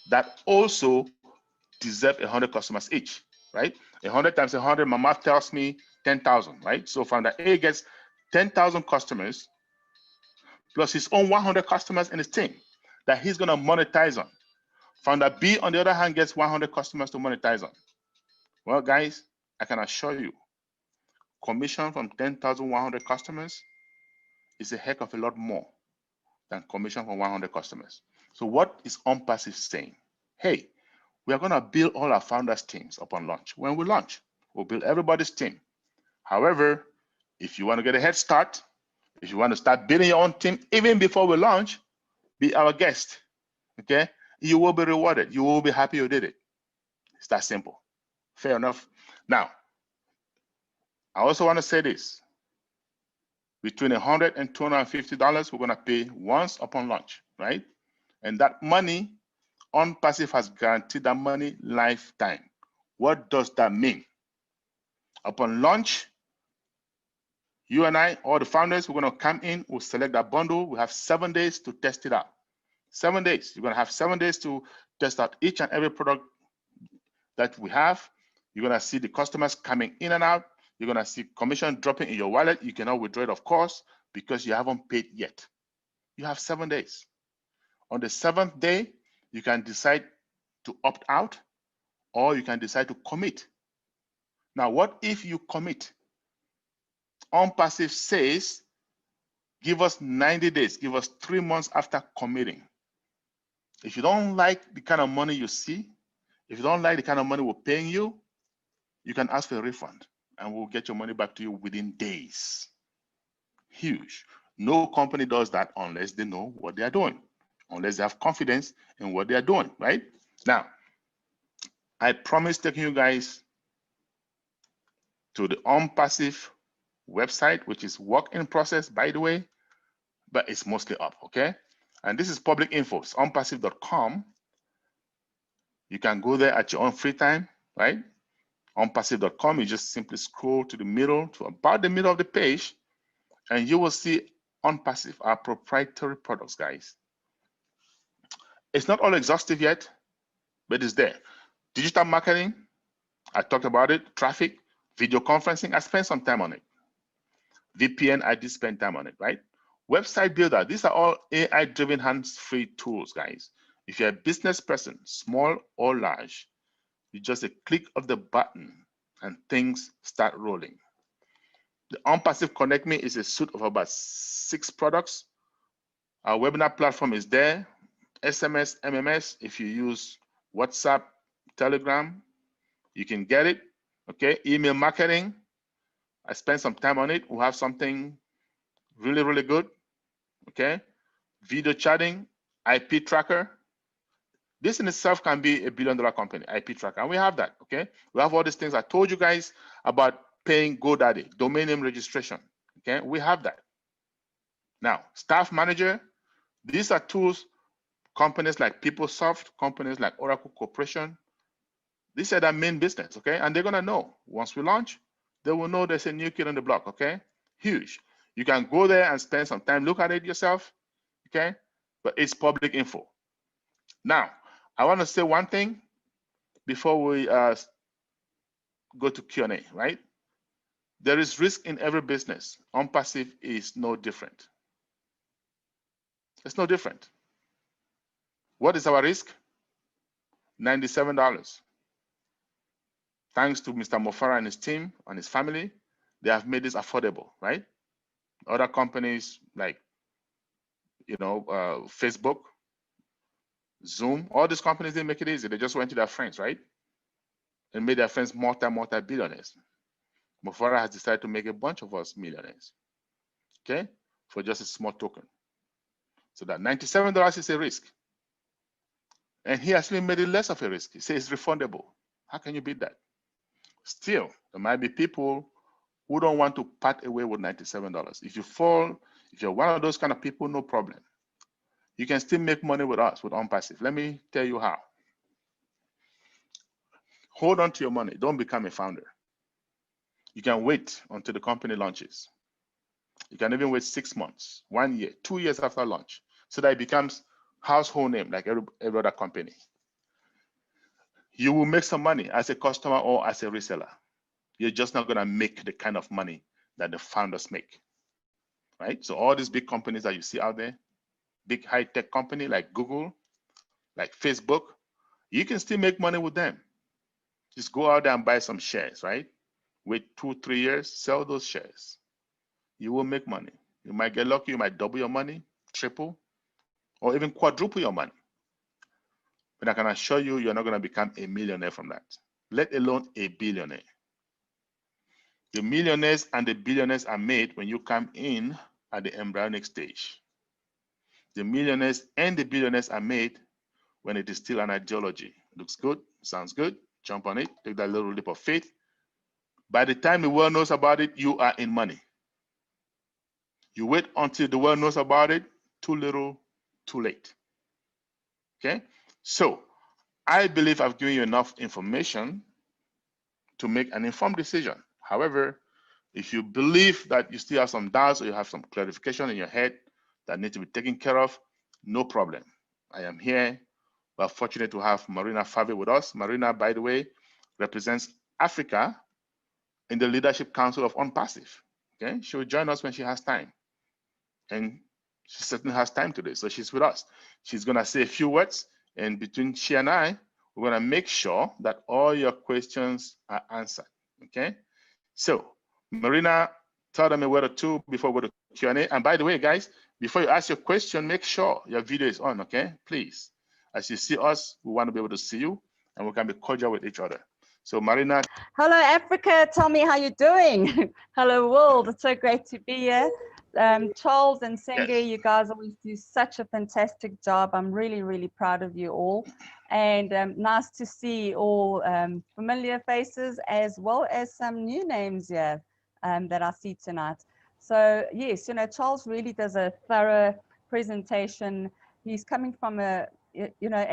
that also deserve 100 customers each, right? 100 times 100, my math tells me 10,000, right? So founder A gets 10,000 customers plus his own 100 customers in his team that he's going to monetize on. Founder B, on the other hand, gets 100 customers to monetize on. Well, guys, I can assure you, commission from 10,100 customers is a heck of a lot more than commission from 100 customers. So what is ONPASSIVE saying? Hey, we are going to build all our founders' teams upon launch. When we launch, we'll build everybody's team. However, if you want to get a head start, if you want to start building your own team even before we launch, be our guest, okay? You will be rewarded. You will be happy you did it. It's that simple. Fair enough. Now, I also want to say this. Between $100 and $250, we're going to pay once upon launch, right? And that money, ONPASSIVE has guaranteed that money lifetime. What does that mean? Upon launch, you and I, all the founders, we're going to come in, we'll select that bundle. We have 7 days to test it out. 7 days. You're going to have 7 days to test out each and every product that we have. You're going to see the customers coming in and out. You're going to see commission dropping in your wallet. You cannot withdraw it, of course, because you haven't paid yet. You have 7 days. On the 7th day, you can decide to opt out or you can decide to commit. Now, what if you commit? ONPASSIVE says, give us 90 days, give us 3 months after committing. If you don't like the kind of money you see, if you don't like the kind of money we're paying you, you can ask for a refund. and we'll get your money back to you within days. Huge. No company does that unless they know what they are doing, unless they have confidence in what they are doing, right? Now, I promise taking you guys to the ONPASSIVE website, which is work in process, by the way, but it's mostly up, okay? And this is public info. It's onpassive.com. You can go there at your own free time, right? Onpassive.com. You just simply scroll to the middle, to about the middle of the page, and you will see ONPASSIVE, our proprietary products, guys. It's not all exhaustive yet, but it's there. Digital marketing, I talked about it. Traffic, video conferencing, I spent some time on it. VPN, I did spend time on it, right? Website builder, these are all AI-driven hands-free tools, guys. If you're a business person, small or large, you just a click of the button and things start rolling. The ONPASSIVE Connect Me is a suite of about 6 products. Our webinar platform is there. SMS, MMS, if you use WhatsApp, Telegram, you can get it, okay? Email marketing, I spent some time on it. We'll have something really, really good, okay? Video chatting, IP tracker. This in itself can be a billion-dollar company, IP tracker, and we have that, okay? We have all these things I told you guys about paying GoDaddy, domain name registration, okay? We have that. Now, staff manager, these are tools companies like PeopleSoft, companies like Oracle Corporation, these are their main business, okay? And they're gonna know once we launch, they will know there's a new kid on the block, okay? Huge. You can go there and spend some time, look at it yourself, okay? But it's public info. Now, I want to say one thing before we go to Q&A, right? There is risk in every business. ONPASSIVE is no different. It's no different. What is our risk? $97. Thanks to Mr. Mofara and his team and his family, they have made this affordable, right? Other companies like, Facebook, Zoom, all these companies didn't make it easy. They just went to their friends, right? And made their friends multi-billionaires. Mofara has decided to make a bunch of us millionaires, okay? For just a small token. So that $97 is a risk. And he actually made it less of a risk. He says it's refundable. How can you beat that? Still, there might be people who don't want to part away with $97. If you're one of those kind of people, no problem. You can still make money with us, with ONPASSIVE. Let me tell you how. Hold on to your money. Don't become a founder. You can wait until the company launches. You can even wait 6 months, 1 year, 2 years after launch, so that it becomes household name like every other company. You will make some money as a customer or as a reseller. You're just not going to make the kind of money that the founders make, right? So all these big companies that you see out there, big high-tech company like Google, like Facebook, you can still make money with them. Just go out there and buy some shares, right? Wait 2-3 years, sell those shares. You will make money. You might get lucky, you might double your money, triple, or even quadruple your money. But I can assure you, you're not going to become a millionaire from that, let alone a billionaire. The millionaires and the billionaires are made when you come in at the embryonic stage. The millionaires and the billionaires are made when it is still an ideology. Looks good, sounds good, jump on it, take that little leap of faith. By the time the world knows about it, you are in money. You wait until the world knows about it, too little, too late. Okay? So, I believe I've given you enough information to make an informed decision. However, if you believe that you still have some doubts or you have some clarification in your head that need to be taken care of, no problem. I am here. We're fortunate to have Marina Fave with us. Marina, by the way, represents Africa in the Leadership Council of ONPASSIVE. Okay, she will join us when she has time. And she certainly has time today, so she's with us. She's gonna say a few words, and between she and I, we're gonna make sure that all your questions are answered, okay? So, Marina, tell them a word or two before we go to Q&A. And by the way, guys, before you ask your question, make sure your video is on, okay? Please. As you see us, we want to be able to see you, and we can be cordial with each other. So Marina. Hello, Africa. Tell me how you're doing. Hello, world. It's so great to be here. Charles and Senge, Yes. you guys always do such a fantastic job. I'm really, really proud of you all. And nice to see all familiar faces as well as some new names here that I see tonight. So yes, you know, Charles really does a thorough presentation. He's coming from an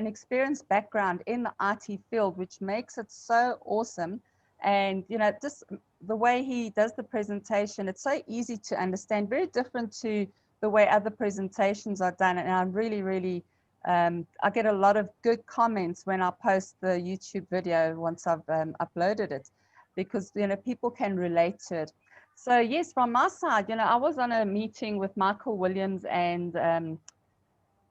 experienced background in the IT field, which makes it so awesome. And, you know, just the way he does the presentation, it's so easy to understand, very different to the way other presentations are done. And I'm really, really, I get a lot of good comments when I post the YouTube video once I've uploaded it, because, you know, people can relate to it. So yes, from my side, you know, I was on a meeting with Michael Williams and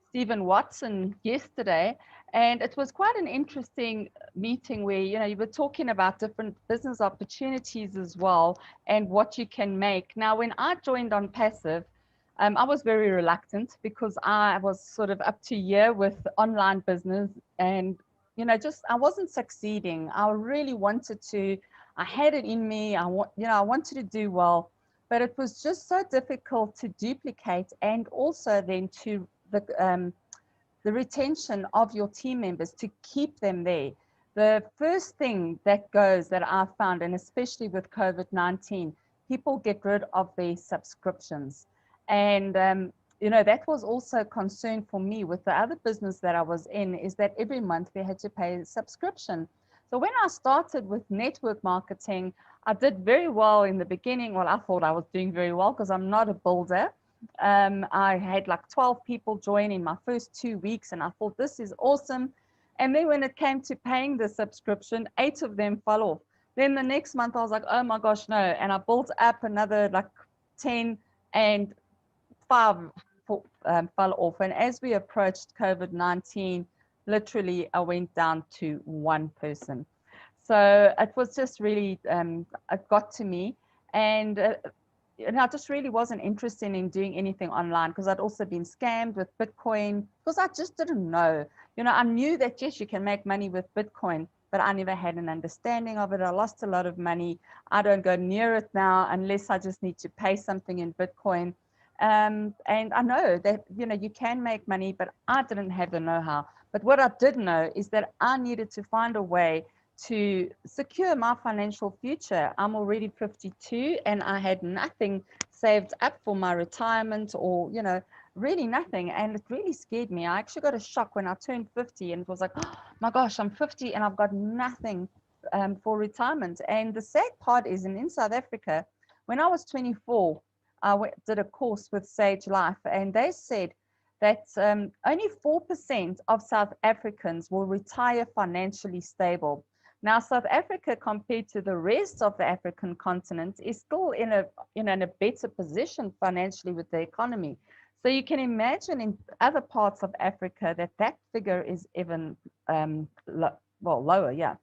Stephen Watson yesterday, and it was quite an interesting meeting where, you know, you were talking about different business opportunities as well and what you can make. Now, when I joined ONPASSIVE, I was very reluctant because I was sort of up to year with online business, and, you know, just I wasn't succeeding. I really wanted to, I had it in me. I wanted to do well, but it was just so difficult to duplicate, and also then to the retention of your team members, to keep them there. The first thing that goes that I found, and especially with COVID-19, people get rid of their subscriptions. And, you know, that was also a concern for me with the other business that I was in, is that every month we had to pay a subscription. So when I started with network marketing, I did very well in the beginning. Well, I thought I was doing very well because I'm not a builder. I had like 12 people join in my first 2 weeks, and I thought this is awesome. And then when it came to paying the subscription, 8 of them fell off. Then the next month I was like, oh my gosh, no. And I built up another like 10, and 5 fell off. And as we approached COVID-19, literally I went down to 1 person. So it was just really, it got to me. And I just really wasn't interested in doing anything online, because I'd also been scammed with Bitcoin, because I just didn't know. You know, I knew that, yes, you can make money with Bitcoin, but I never had an understanding of it. I lost a lot of money. I don't go near it now unless I just need to pay something in Bitcoin. And I know that, you know, you can make money, but I didn't have the know-how. But what I did know is that I needed to find a way to secure my financial future. I'm already 52 and I had nothing saved up for my retirement, or, you know, really nothing. And it really scared me. I actually got a shock when I turned 50, and it was like, oh my gosh, I'm 50 and I've got nothing for retirement. And the sad part is, in South Africa, when I was 24, I did a course with Sage Life, and they said that only 4% of South Africans will retire financially stable. Now, South Africa, compared to the rest of the African continent, is still in a better position financially with the economy. So you can imagine in other parts of Africa that figure is even lower, yeah.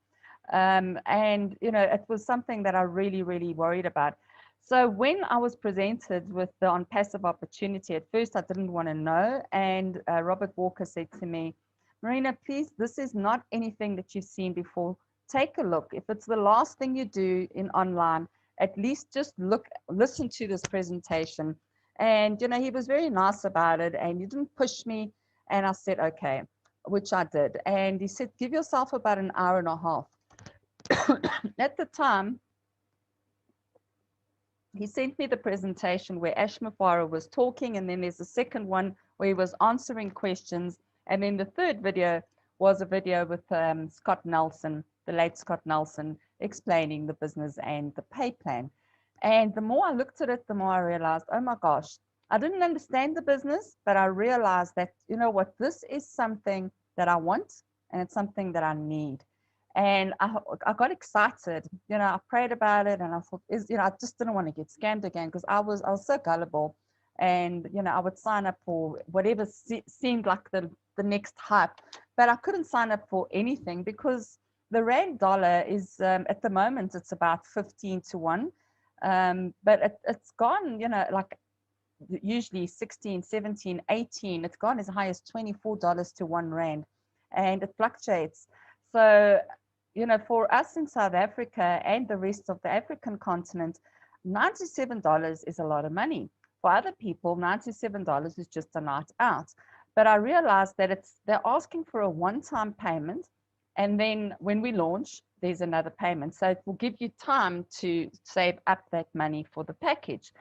And, you know, it was something that I really, really worried about. So when I was presented with the ONPASSIVE opportunity, at first I didn't want to know. And Robert Walker said to me, Marina, please, this is not anything that you've seen before. Take a look. If it's the last thing you do in online, at least just listen to this presentation. And, you know, he was very nice about it, and he didn't push me. And I said, okay, which I did. And he said, give yourself about an hour and a half. At the time, he sent me the presentation where Ash Mafara was talking, and then there's a second one where he was answering questions. And then the third video was a video with Scott Nelson, the late Scott Nelson, explaining the business and the pay plan. And the more I looked at it, the more I realized, oh my gosh, I didn't understand the business, but I realized that, you know what, this is something that I want, and it's something that I need. And I got excited, you know, I prayed about it, and I thought, you know, I just didn't want to get scammed again, because I was so gullible. And, you know, I would sign up for whatever seemed like the next hype, but I couldn't sign up for anything, because the rand dollar is, at the moment, it's about 15 to 1. But it's gone, you know, like usually 16, 17, 18. It's gone as high as $24 to 1 rand, and it fluctuates. So you know, for us in South Africa and the rest of the African continent, $97 is a lot of money. For other people, $97 is just a night out. But I realized that they're asking for a one-time payment, and then when we launch, there's another payment. So it will give you time to save up that money for the package.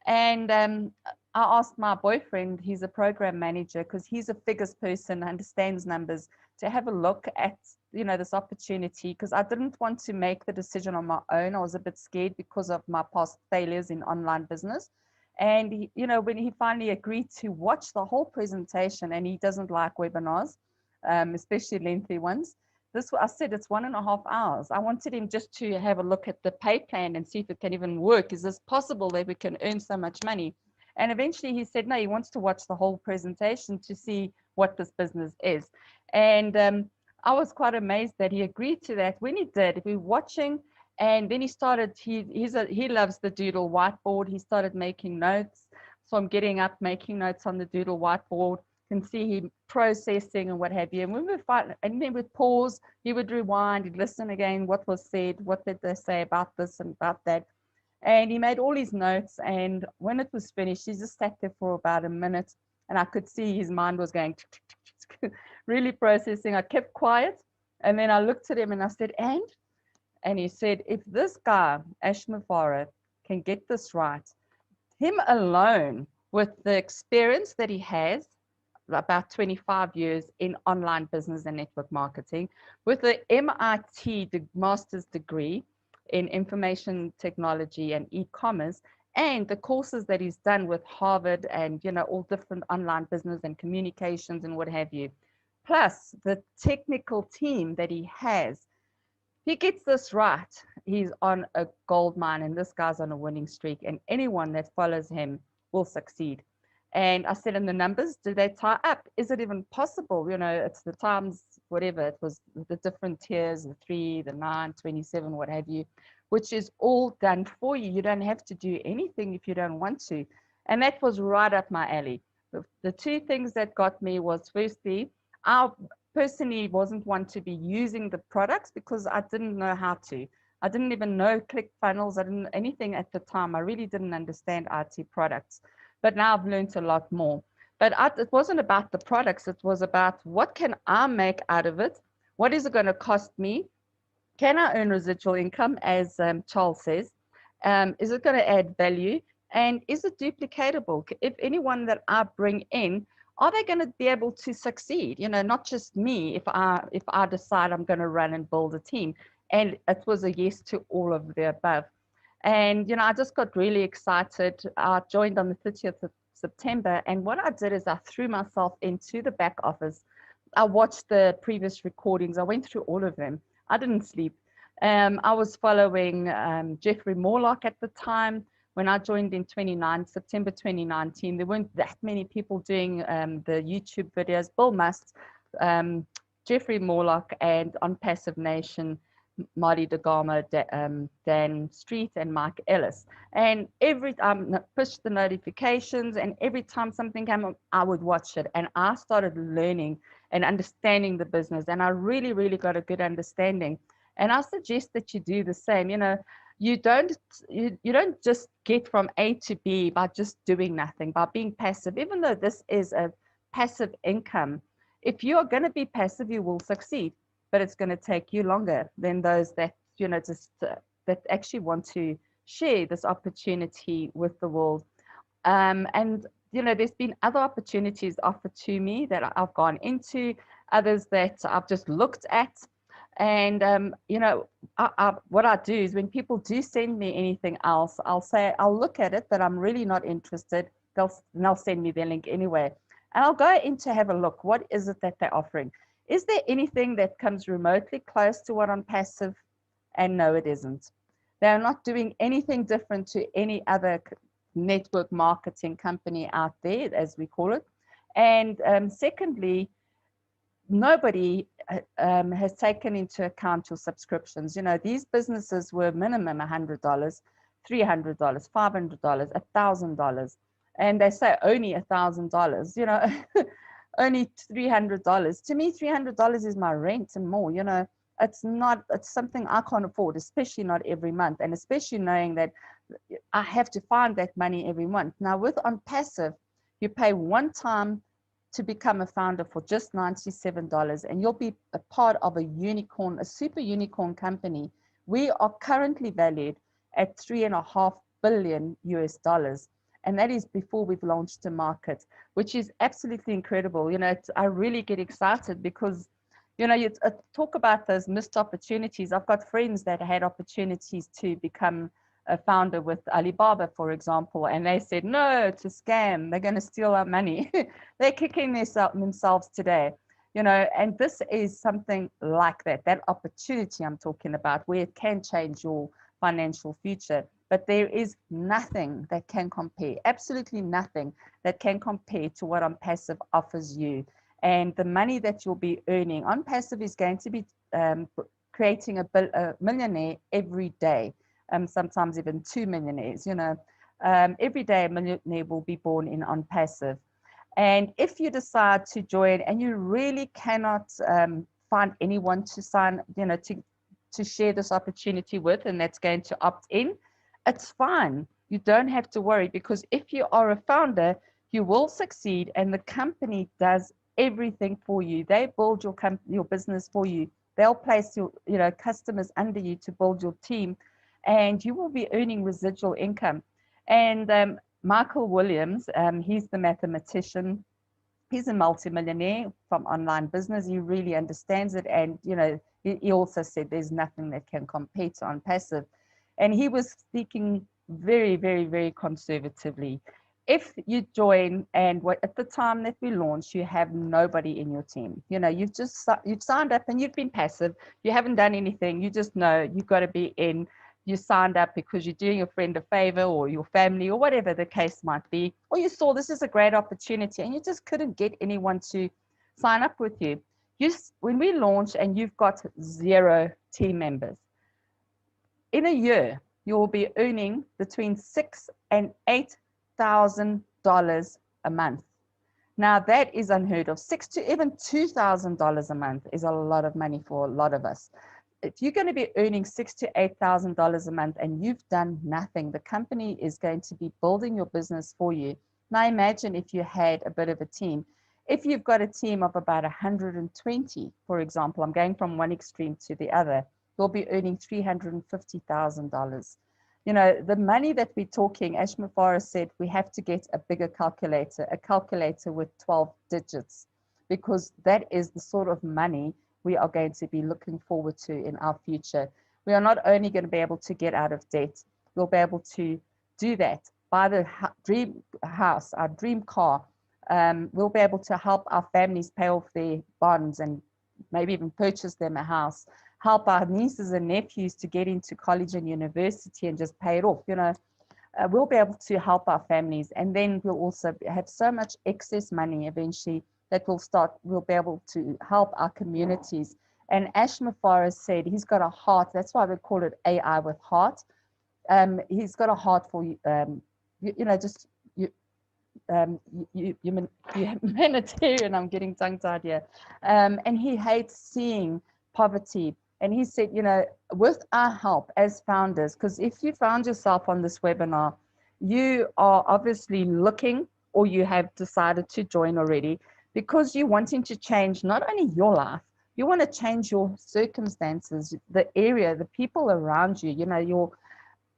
And I asked my boyfriend, he's a program manager, because he's a figures person, understands numbers, to have a look at, you know, this opportunity, because I didn't want to make the decision on my own. I was a bit scared because of my past failures in online business. And he, you know, when he finally agreed to watch the whole presentation, and he doesn't like webinars, especially lengthy ones. I said it's 1.5 hours. I wanted him just to have a look at the pay plan and see if it can even work. Is this possible that we can earn so much money? And eventually he said, no, he wants to watch the whole presentation to see what this business is. And I was quite amazed that he agreed to that. When he did, we were watching, and then he started, he loves the doodle whiteboard. He started making notes. So I'm getting up, making notes on the doodle whiteboard. Can see him processing and what have you. And when we find, and then we'd pause, he would rewind, he'd listen again, what was said, what did they say about this and about that. And he made all his notes. And when it was finished, he just sat there for about a minute, and I could see his mind was going really processing. I kept quiet, and then I looked at him and I said, and he said, if this guy, Ash Mafara, can get this right, him alone, with the experience that he has, about 25 years in online business and network marketing, with the MIT master's degree in information technology and e-commerce, and the courses that he's done with Harvard and, you know, all different online business and communications and what have you, plus the technical team that he has. He gets this right, he's on a gold mine, and this guy's on a winning streak, and anyone that follows him will succeed. And I said, in the numbers, do they tie up? Is it even possible? You know, it's the times, whatever, it was the different tiers, the 3, the 9, 27, what have you, which is all done for you. You don't have to do anything if you don't want to. And that was right up my alley. The two things that got me was, firstly, I personally wasn't one to be using the products because I didn't know how to. I didn't even know ClickFunnels. I didn't anything at the time. I really didn't understand IT products. But now I've learned a lot more. But it wasn't about the products. It was about, what can I make out of it? What is it going to cost me? Can I earn residual income, as Charles says? Is it going to add value? And is it duplicatable? If anyone that I bring in, are they going to be able to succeed? You know, not just me, if I decide I'm going to run and build a team. And it was a yes to all of the above. And, you know, I just got really excited. I joined on the 30th of September. And what I did is I threw myself into the back office. I watched the previous recordings. I went through all of them. I didn't sleep. I was following Jeffrey Morlock at the time. When I joined in September 2019, there weren't that many people doing the YouTube videos. Bill Must, Jeffrey Morlock, and ONPASSIVE Nation, Marty DeGarmo, Dan Street, and Mike Ellis. And every time I pushed the notifications, and every time something came up, I would watch it. And I started learning and understanding the business. And I really, really got a good understanding. And I suggest that you do the same. You know, you don't just get from A to B by just doing nothing, by being passive. Even though this is a passive income, if you are going to be passive, you will succeed. But it's going to take you longer than those that, you know, just that actually want to share this opportunity with the world. And, you know, there's been other opportunities offered to me that I've gone into, others that I've just looked at. And, you know, what I do is when people do send me anything else, I'll look at it, but I'm really not interested. They'll send me their link anyway. And I'll go in to have a look. What is it that they're offering? Is there anything that comes remotely close to what ONPASSIVE? And no, it isn't. They're not doing anything different to any other network marketing company out there, as we call it. And secondly, nobody has taken into account your subscriptions. You know, these businesses were minimum $100, $300, $500, $1,000. And they say only $1,000, you know. Only $300. To me, $300 is my rent and more, you know. it's something I can't afford, especially not every month, and especially knowing that I have to find that money every month. Now with ONPASSIVE, you pay one time to become a founder for just $97, and you'll be a part of a unicorn, a super unicorn company. We are currently valued at $3.5 billion US, and that is before we've launched to market, which is absolutely incredible. You know, I really get excited because, you know, you talk about those missed opportunities. I've got friends that had opportunities to become a founder with Alibaba, for example, and they said, no, it's a scam. They're going to steal our money. They're kicking themselves today, you know, and this is something like that opportunity I'm talking about, where it can change your financial future. But there is nothing that can compare, absolutely nothing that can compare to what ONPASSIVE offers you. And the money that you'll be earning, ONPASSIVE is going to be creating a millionaire every day. Sometimes even 2 millionaires, you know. Every day a millionaire will be born in ONPASSIVE. And if you decide to join and you really cannot find anyone to sign, you know, to share this opportunity with, and that's going to opt in, it's fine. You don't have to worry, because if you are a founder, you will succeed, and the company does everything for you. They build your business for you. They'll place your, you know, customers under you to build your team, and you will be earning residual income. And Michael Williams, he's the mathematician. He's a multimillionaire from online business. He really understands it. And, you know, he also said there's nothing that can compare to ONPASSIVE. And he was speaking very, very, very conservatively. If you join, and at the time that we launched, you have nobody in your team. You know, you've signed up and you've been passive. You haven't done anything. You just know you've got to be in. You signed up because you're doing your friend a favor, or your family, or whatever the case might be, or you saw this is a great opportunity and you just couldn't get anyone to sign up with you. When we launch and you've got 0 team members, in a year, you will be earning between $6,000 and $8,000 a month. Now that is unheard of. $6,000 to even $2,000 a month is a lot of money for a lot of us. If you're going to be earning $6,000 to $8,000 a month and you've done nothing, the company is going to be building your business for you. Now imagine if you had a bit of a team. If you've got a team of about 120, for example, I'm going from one extreme to the other, you'll be earning $350,000. You know, the money that we're talking, Ashma Farah said, we have to get a bigger calculator, a calculator with 12 digits, because that is the sort of money we are going to be looking forward to in our future. We are not only going to be able to get out of debt, we'll be able to do that, buy the dream house, our dream car. We'll be able to help our families pay off their bonds and maybe even purchase them a house, help our nieces and nephews to get into college and university and just pay it off. You know, we'll be able to help our families, and then we'll also have so much excess money eventually that we'll be able to help our communities. And Ashma Farah said he's got a heart. That's why we call it AI with heart. He's got a heart for humanitarian. I'm getting tongue-tied here. And he hates seeing poverty. And he said, you know, with our help as founders, because if you found yourself on this webinar, you are obviously looking, or you have decided to join already, because you're wanting to change not only your life, you want to change your circumstances, the area, the people around you, you know,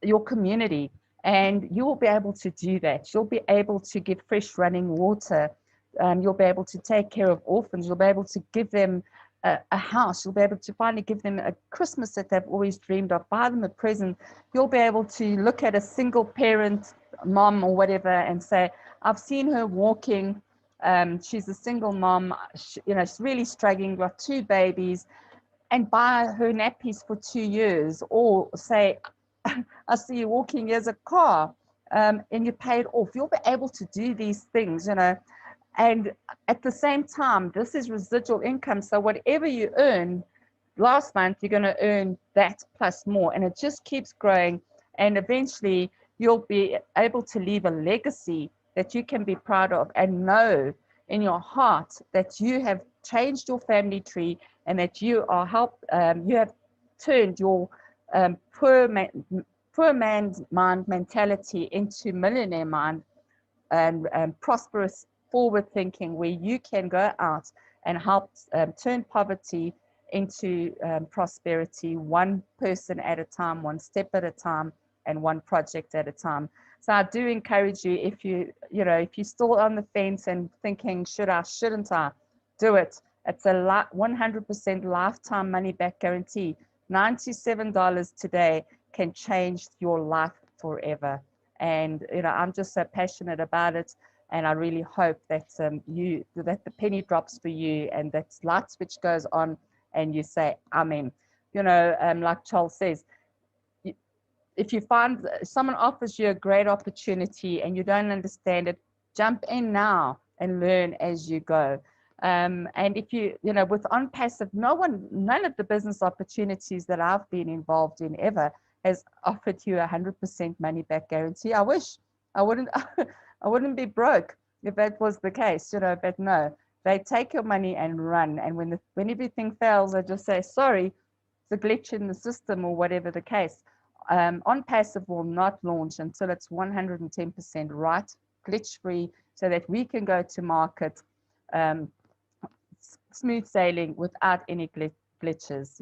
your community, and you will be able to do that. You'll be able to give fresh running water. You'll be able to take care of orphans. You'll be able to give them a house. You'll be able to finally give them a Christmas that they've always dreamed of, buy them a present. You'll be able to look at a single parent mom or whatever and say, I've seen her walking. She's a single mom, you know, she's really struggling, got 2 babies, and buy her nappies for 2 years. Or say, I see you walking, here's a car, and you pay it off. You'll be able to do these things, you know, and at the same time, this is residual income. So whatever you earn last month, you're going to earn that plus more, and it just keeps growing. And eventually you'll be able to leave a legacy that you can be proud of, and know in your heart that you have changed your family tree and that you are you have turned your poor man's mind mentality into millionaire mind and prosperous forward thinking, where you can go out and help turn poverty into prosperity, one person at a time, one step at a time, and one project at a time. So I do encourage you, if you're still on the fence and thinking, should I, shouldn't I, do it. It's a 100% lifetime money back guarantee. $97 today can change your life forever. And I'm just so passionate about it, and I really hope that that the penny drops for you, and that light switch goes on, and you say, Amen. Like Charles says, if you find someone offers you a great opportunity and you don't understand it, jump in now and learn as you go. And if with ONPASSIVE, none of the business opportunities that I've been involved in ever has offered you 100% money back guarantee. I wish I wouldn't be broke if that was the case, but no, they take your money and run. And when everything fails, they just say, sorry, it's a glitch in the system or whatever the case. ONPASSIVE will not launch until it's 110% right, glitch free, so that we can go to market smooth sailing without any glitches,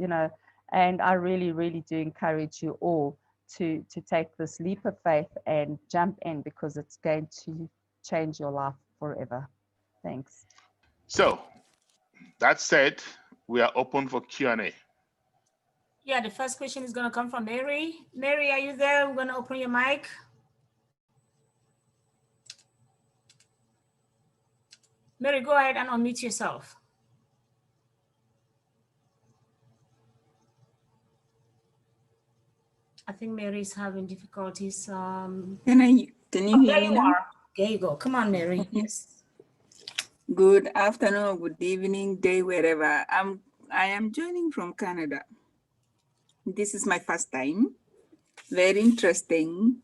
and I really, really do encourage you all to take this leap of faith and jump in, because it's going to change your life forever. Thanks. So that said, we are open for Q&A. Yeah, the first question is going to come from Mary. Mary, are you there? We're going to open your mic. Mary, go ahead and unmute yourself. I think Mary's having difficulties. Can you hear me now? There you go. Come on, Mary. Yes. Good afternoon, good evening, day, wherever. I am joining from Canada. This is my first time. Very interesting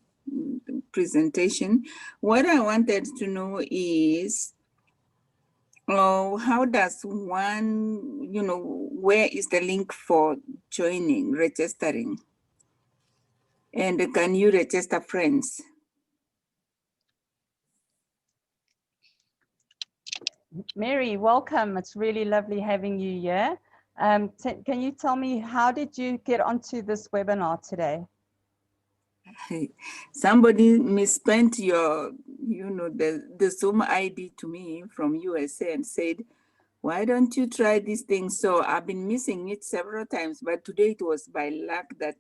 presentation. What I wanted to know is, how does one, where is the link for joining, registering? And can you register friends? Mary, welcome. It's really lovely having you here. Can you tell me, how did you get onto this webinar today? Somebody misspent your, the Zoom ID to me from USA and said, why don't you try this thing? So I've been missing it several times, but today it was by luck that,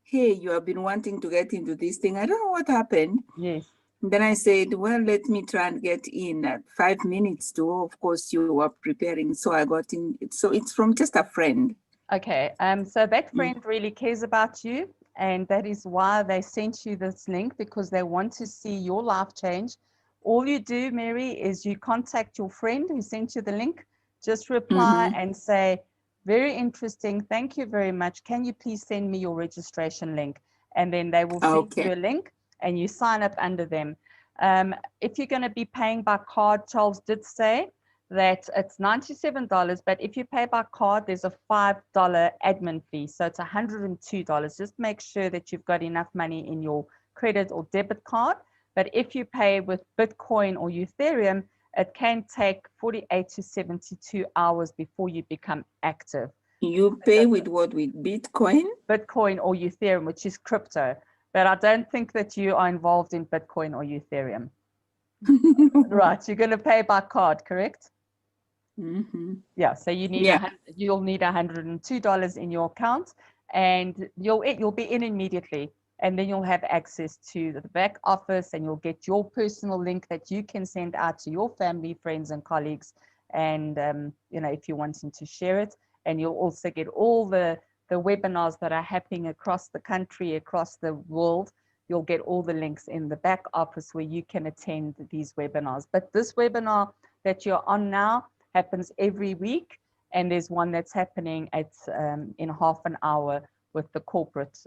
hey, you have been wanting to get into this thing. I don't know what happened. Yes. Then I said, well, let me try and get in at 5 minutes to, of course, you were preparing. So I got in. So it's from just a friend. Okay. So that friend really cares about you. And that is why they sent you this link, because they want to see your life change. All you do, Mary, is you contact your friend who sent you the link. Just reply and say, very interesting. Thank you very much. Can you please send me your registration link? And then they will send you a link and you sign up under them. If you're going to be paying by card, Charles did say that it's $97, but if you pay by card, there's a $5 admin fee. So it's $102. Just make sure that you've got enough money in your credit or debit card. But if you pay with Bitcoin or Ethereum, it can take 48 to 72 hours before you become active. You pay with what? With Bitcoin? Bitcoin or Ethereum, which is crypto. But I don't think that you are involved in Bitcoin or Ethereum. Right, you're going to pay by card, correct? Yeah, so you need you'll need $102 in your account, and you'll be in immediately, and then you'll have access to the back office, and you'll get your personal link that you can send out to your family, friends, and colleagues, and if you're wanting to share it. And you'll also get all the webinars that are happening across the country, across the world. You'll get all the links in the back office where you can attend these webinars. But this webinar that you're on now happens every week, and there's one that's happening at in half an hour with the corporate,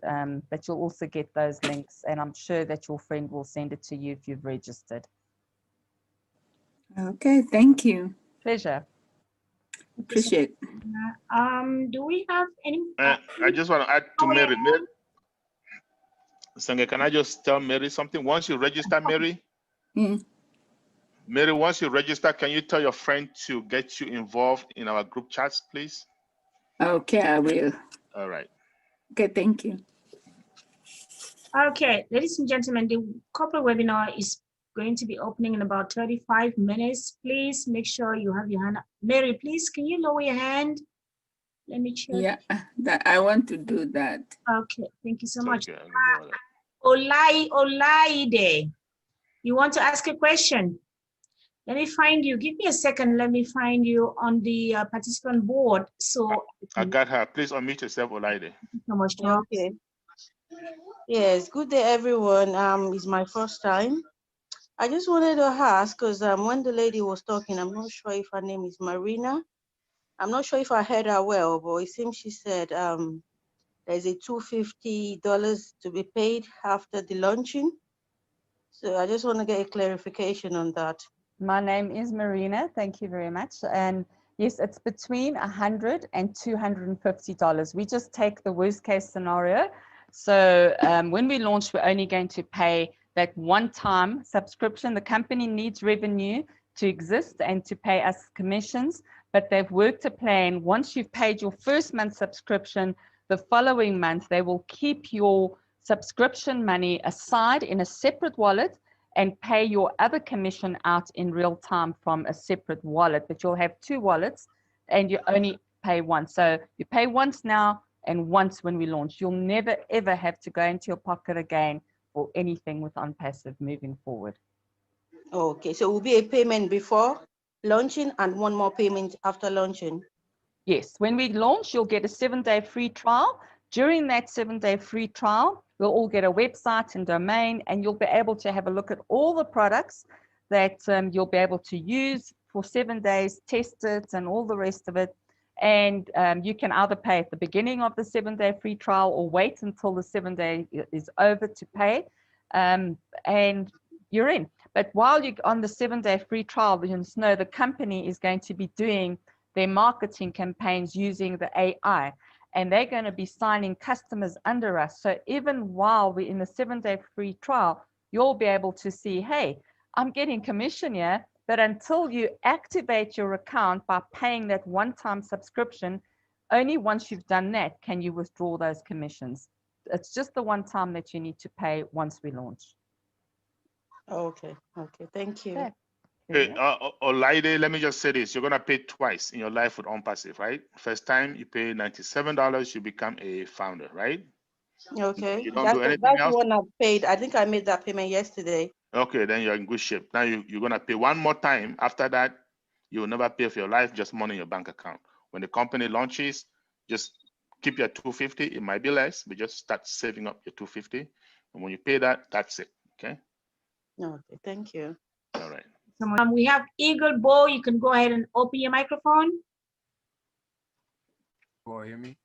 but you'll also get those links, and I'm sure that your friend will send it to you if you've registered. Okay, thank you. Pleasure. Appreciate. Do we have any? I just want to add to Mary. Sange, can I just tell Mary something? Once you register, Mary, Mary, once you register, can you tell your friend to get you involved in our group chats, please? Okay, I will. All right. Okay, thank you. Okay, ladies and gentlemen, the corporate webinar is going to be opening in about 35 minutes. Please make sure you have your hand up. Mary, please, can you lower your hand? Let me check. Yeah, that I want to do that. Okay, thank you so much. Okay, Olaide, you want to ask a question? Let me find you. Give me a second. Let me find you on the participant board. So I got her. Please unmute yourself, Olaide. so much, Charles. Okay. Yes, good day, everyone. It's my first time. I just wanted to ask, because when the lady was talking, I'm not sure if her name is Marina. I'm not sure if I heard her well, but it seems she said there's a $250 to be paid after the launching. So I just want to get a clarification on that. My name is Marina. Thank you very much. And yes, it's between $100 and $250. We just take the worst case scenario. So when we launch, we're only going to pay that one-time subscription. The company needs revenue to exist and to pay us commissions, but they've worked a plan. Once you've paid your first month subscription, the following month, they will keep your subscription money aside in a separate wallet and pay your other commission out in real time from a separate wallet. But you'll have two wallets and you only pay once. So you pay once now and once when we launch. You'll never, ever have to go into your pocket again for anything with ONPASSIVE moving forward. Okay, so it will be a payment before launching and one more payment after launching. Yes, when we launch, you'll get a 7-day free trial. During that 7-day free trial, we'll all get a website and domain, and you'll be able to have a look at all the products that you'll be able to use for 7 days, test it, and all the rest of it. And you can either pay at the beginning of the 7-day free trial or wait until the 7-day is over to pay, and you're in. But while you're on the 7-day free trial, you know the company is going to be doing their marketing campaigns using the AI, and they're going to be signing customers under us. So even while we're in the 7-day free trial, you'll be able to see, hey, I'm getting commission here, but until you activate your account by paying that one-time subscription, only once you've done that can you withdraw those commissions. It's just the one time that you need to pay once we launch. Okay, okay, thank you. Okay. Hey, Olaide, let me just say this. You're going to pay twice in your life with ONPASSIVE, right? First time you pay $97, you become a founder, right? Okay, You don't that's do anything the else? one I paid. I think I made that payment yesterday. Okay, then you're in good shape. Now you're going to pay one more time. After that, you will never pay for your life, just money in your bank account. When the company launches, just keep your $250. It might be less, but just start saving up your $250. And when you pay that, that's it, okay? Okay, thank you. All right. We have Eagle Bow. You can go ahead and open your microphone. Can you hear me?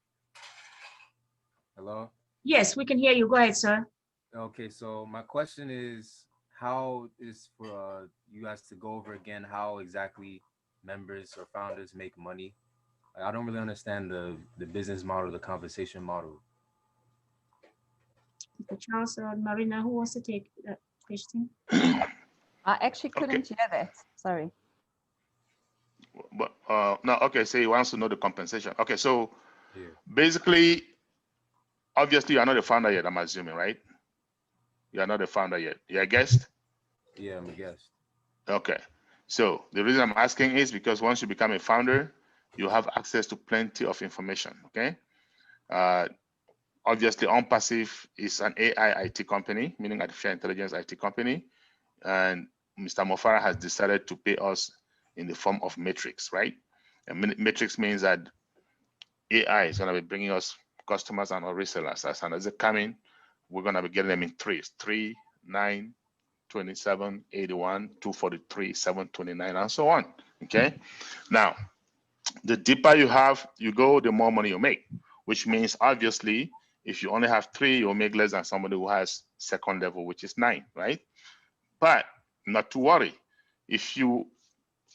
Hello? Yes, we can hear you. Go ahead, sir. Okay, so my question is, how is for you guys to go over again how exactly members or founders make money? I don't really understand the business model, the compensation model. Mr. Charles or Marina, who wants to take that question? I actually couldn't hear that. Sorry. But no, okay, so he wants to know the compensation. Okay, so Yeah. basically, obviously, you're not a founder yet, I'm assuming, right? You're not a founder yet. You're a guest? Yeah, I'm a guest. Okay. So the reason I'm asking is because once you become a founder, you have access to plenty of information, okay? Obviously, ONPASSIVE is an AI IT company, meaning artificial intelligence IT company. And Mr. Mofara has decided to pay us in the form of metrics, right? And metrics means that AI is going to be bringing us customers and our resellers. As they come in, we're going to be getting them in threes: 3, 9, 27, 81, 243, 729, and so on. Okay. Now, the deeper you go, the more money you make, which means obviously, if you only have 3, you'll make less than somebody who has second level, which is 9, right? But not to worry.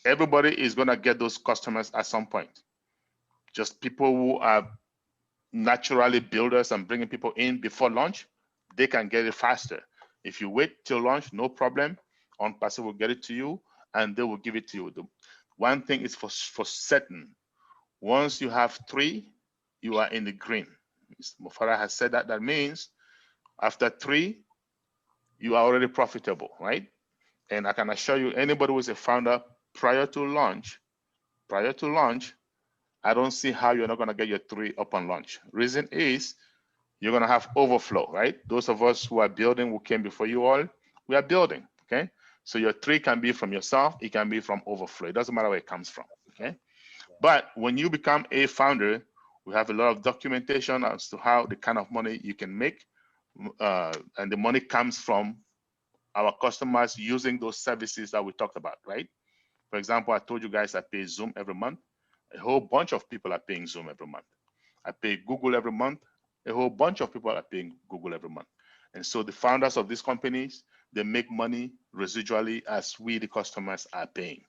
Everybody is going to get those customers at some point. Just people who are naturally builders and bringing people in before launch, they can get it faster. If you wait till launch, no problem. ONPASSIVE will get it to you and they will give it to you. The one thing is for certain. Once you have 3, you are in the green. Mufara has said that. That means after 3, you are already profitable, right? And I can assure you, anybody who is a founder prior to launch, I don't see how you're not going to get your 3 up on launch. Reason is you're going to have overflow, right? Those of us who are building, who came before you all, we are building, okay? So your 3 can be from yourself, it can be from overflow. It doesn't matter where it comes from, okay? But when you become a founder, we have a lot of documentation as to how the kind of money you can make. And the money comes from our customers using those services that we talked about, right? For example, I told you guys I pay Zoom every month. A whole bunch of people are paying Zoom every month. I pay Google every month. A whole bunch of people are paying Google every month. And so the founders of these companies, they make money residually as we, the customers, are paying.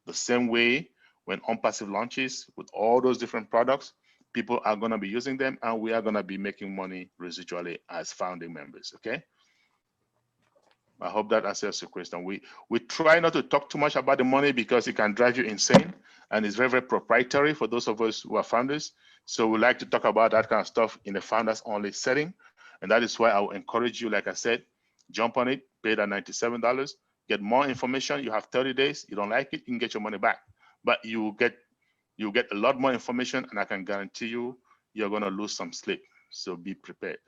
The same way when ONPASSIVE launches with all those different products, people are going to be using them and we are going to be making money residually as founding members, okay? I hope that answers your question. We try not to talk too much about the money because it can drive you insane and it's very, very proprietary for those of us who are founders. So we like to talk about that kind of stuff in the founders only setting. And that is why I will encourage you, like I said, jump on it, pay that $97, get more information. You have 30 days. You don't like it, you can get your money back. But you get a lot more information and I can guarantee you, you're going to lose some sleep. So be prepared.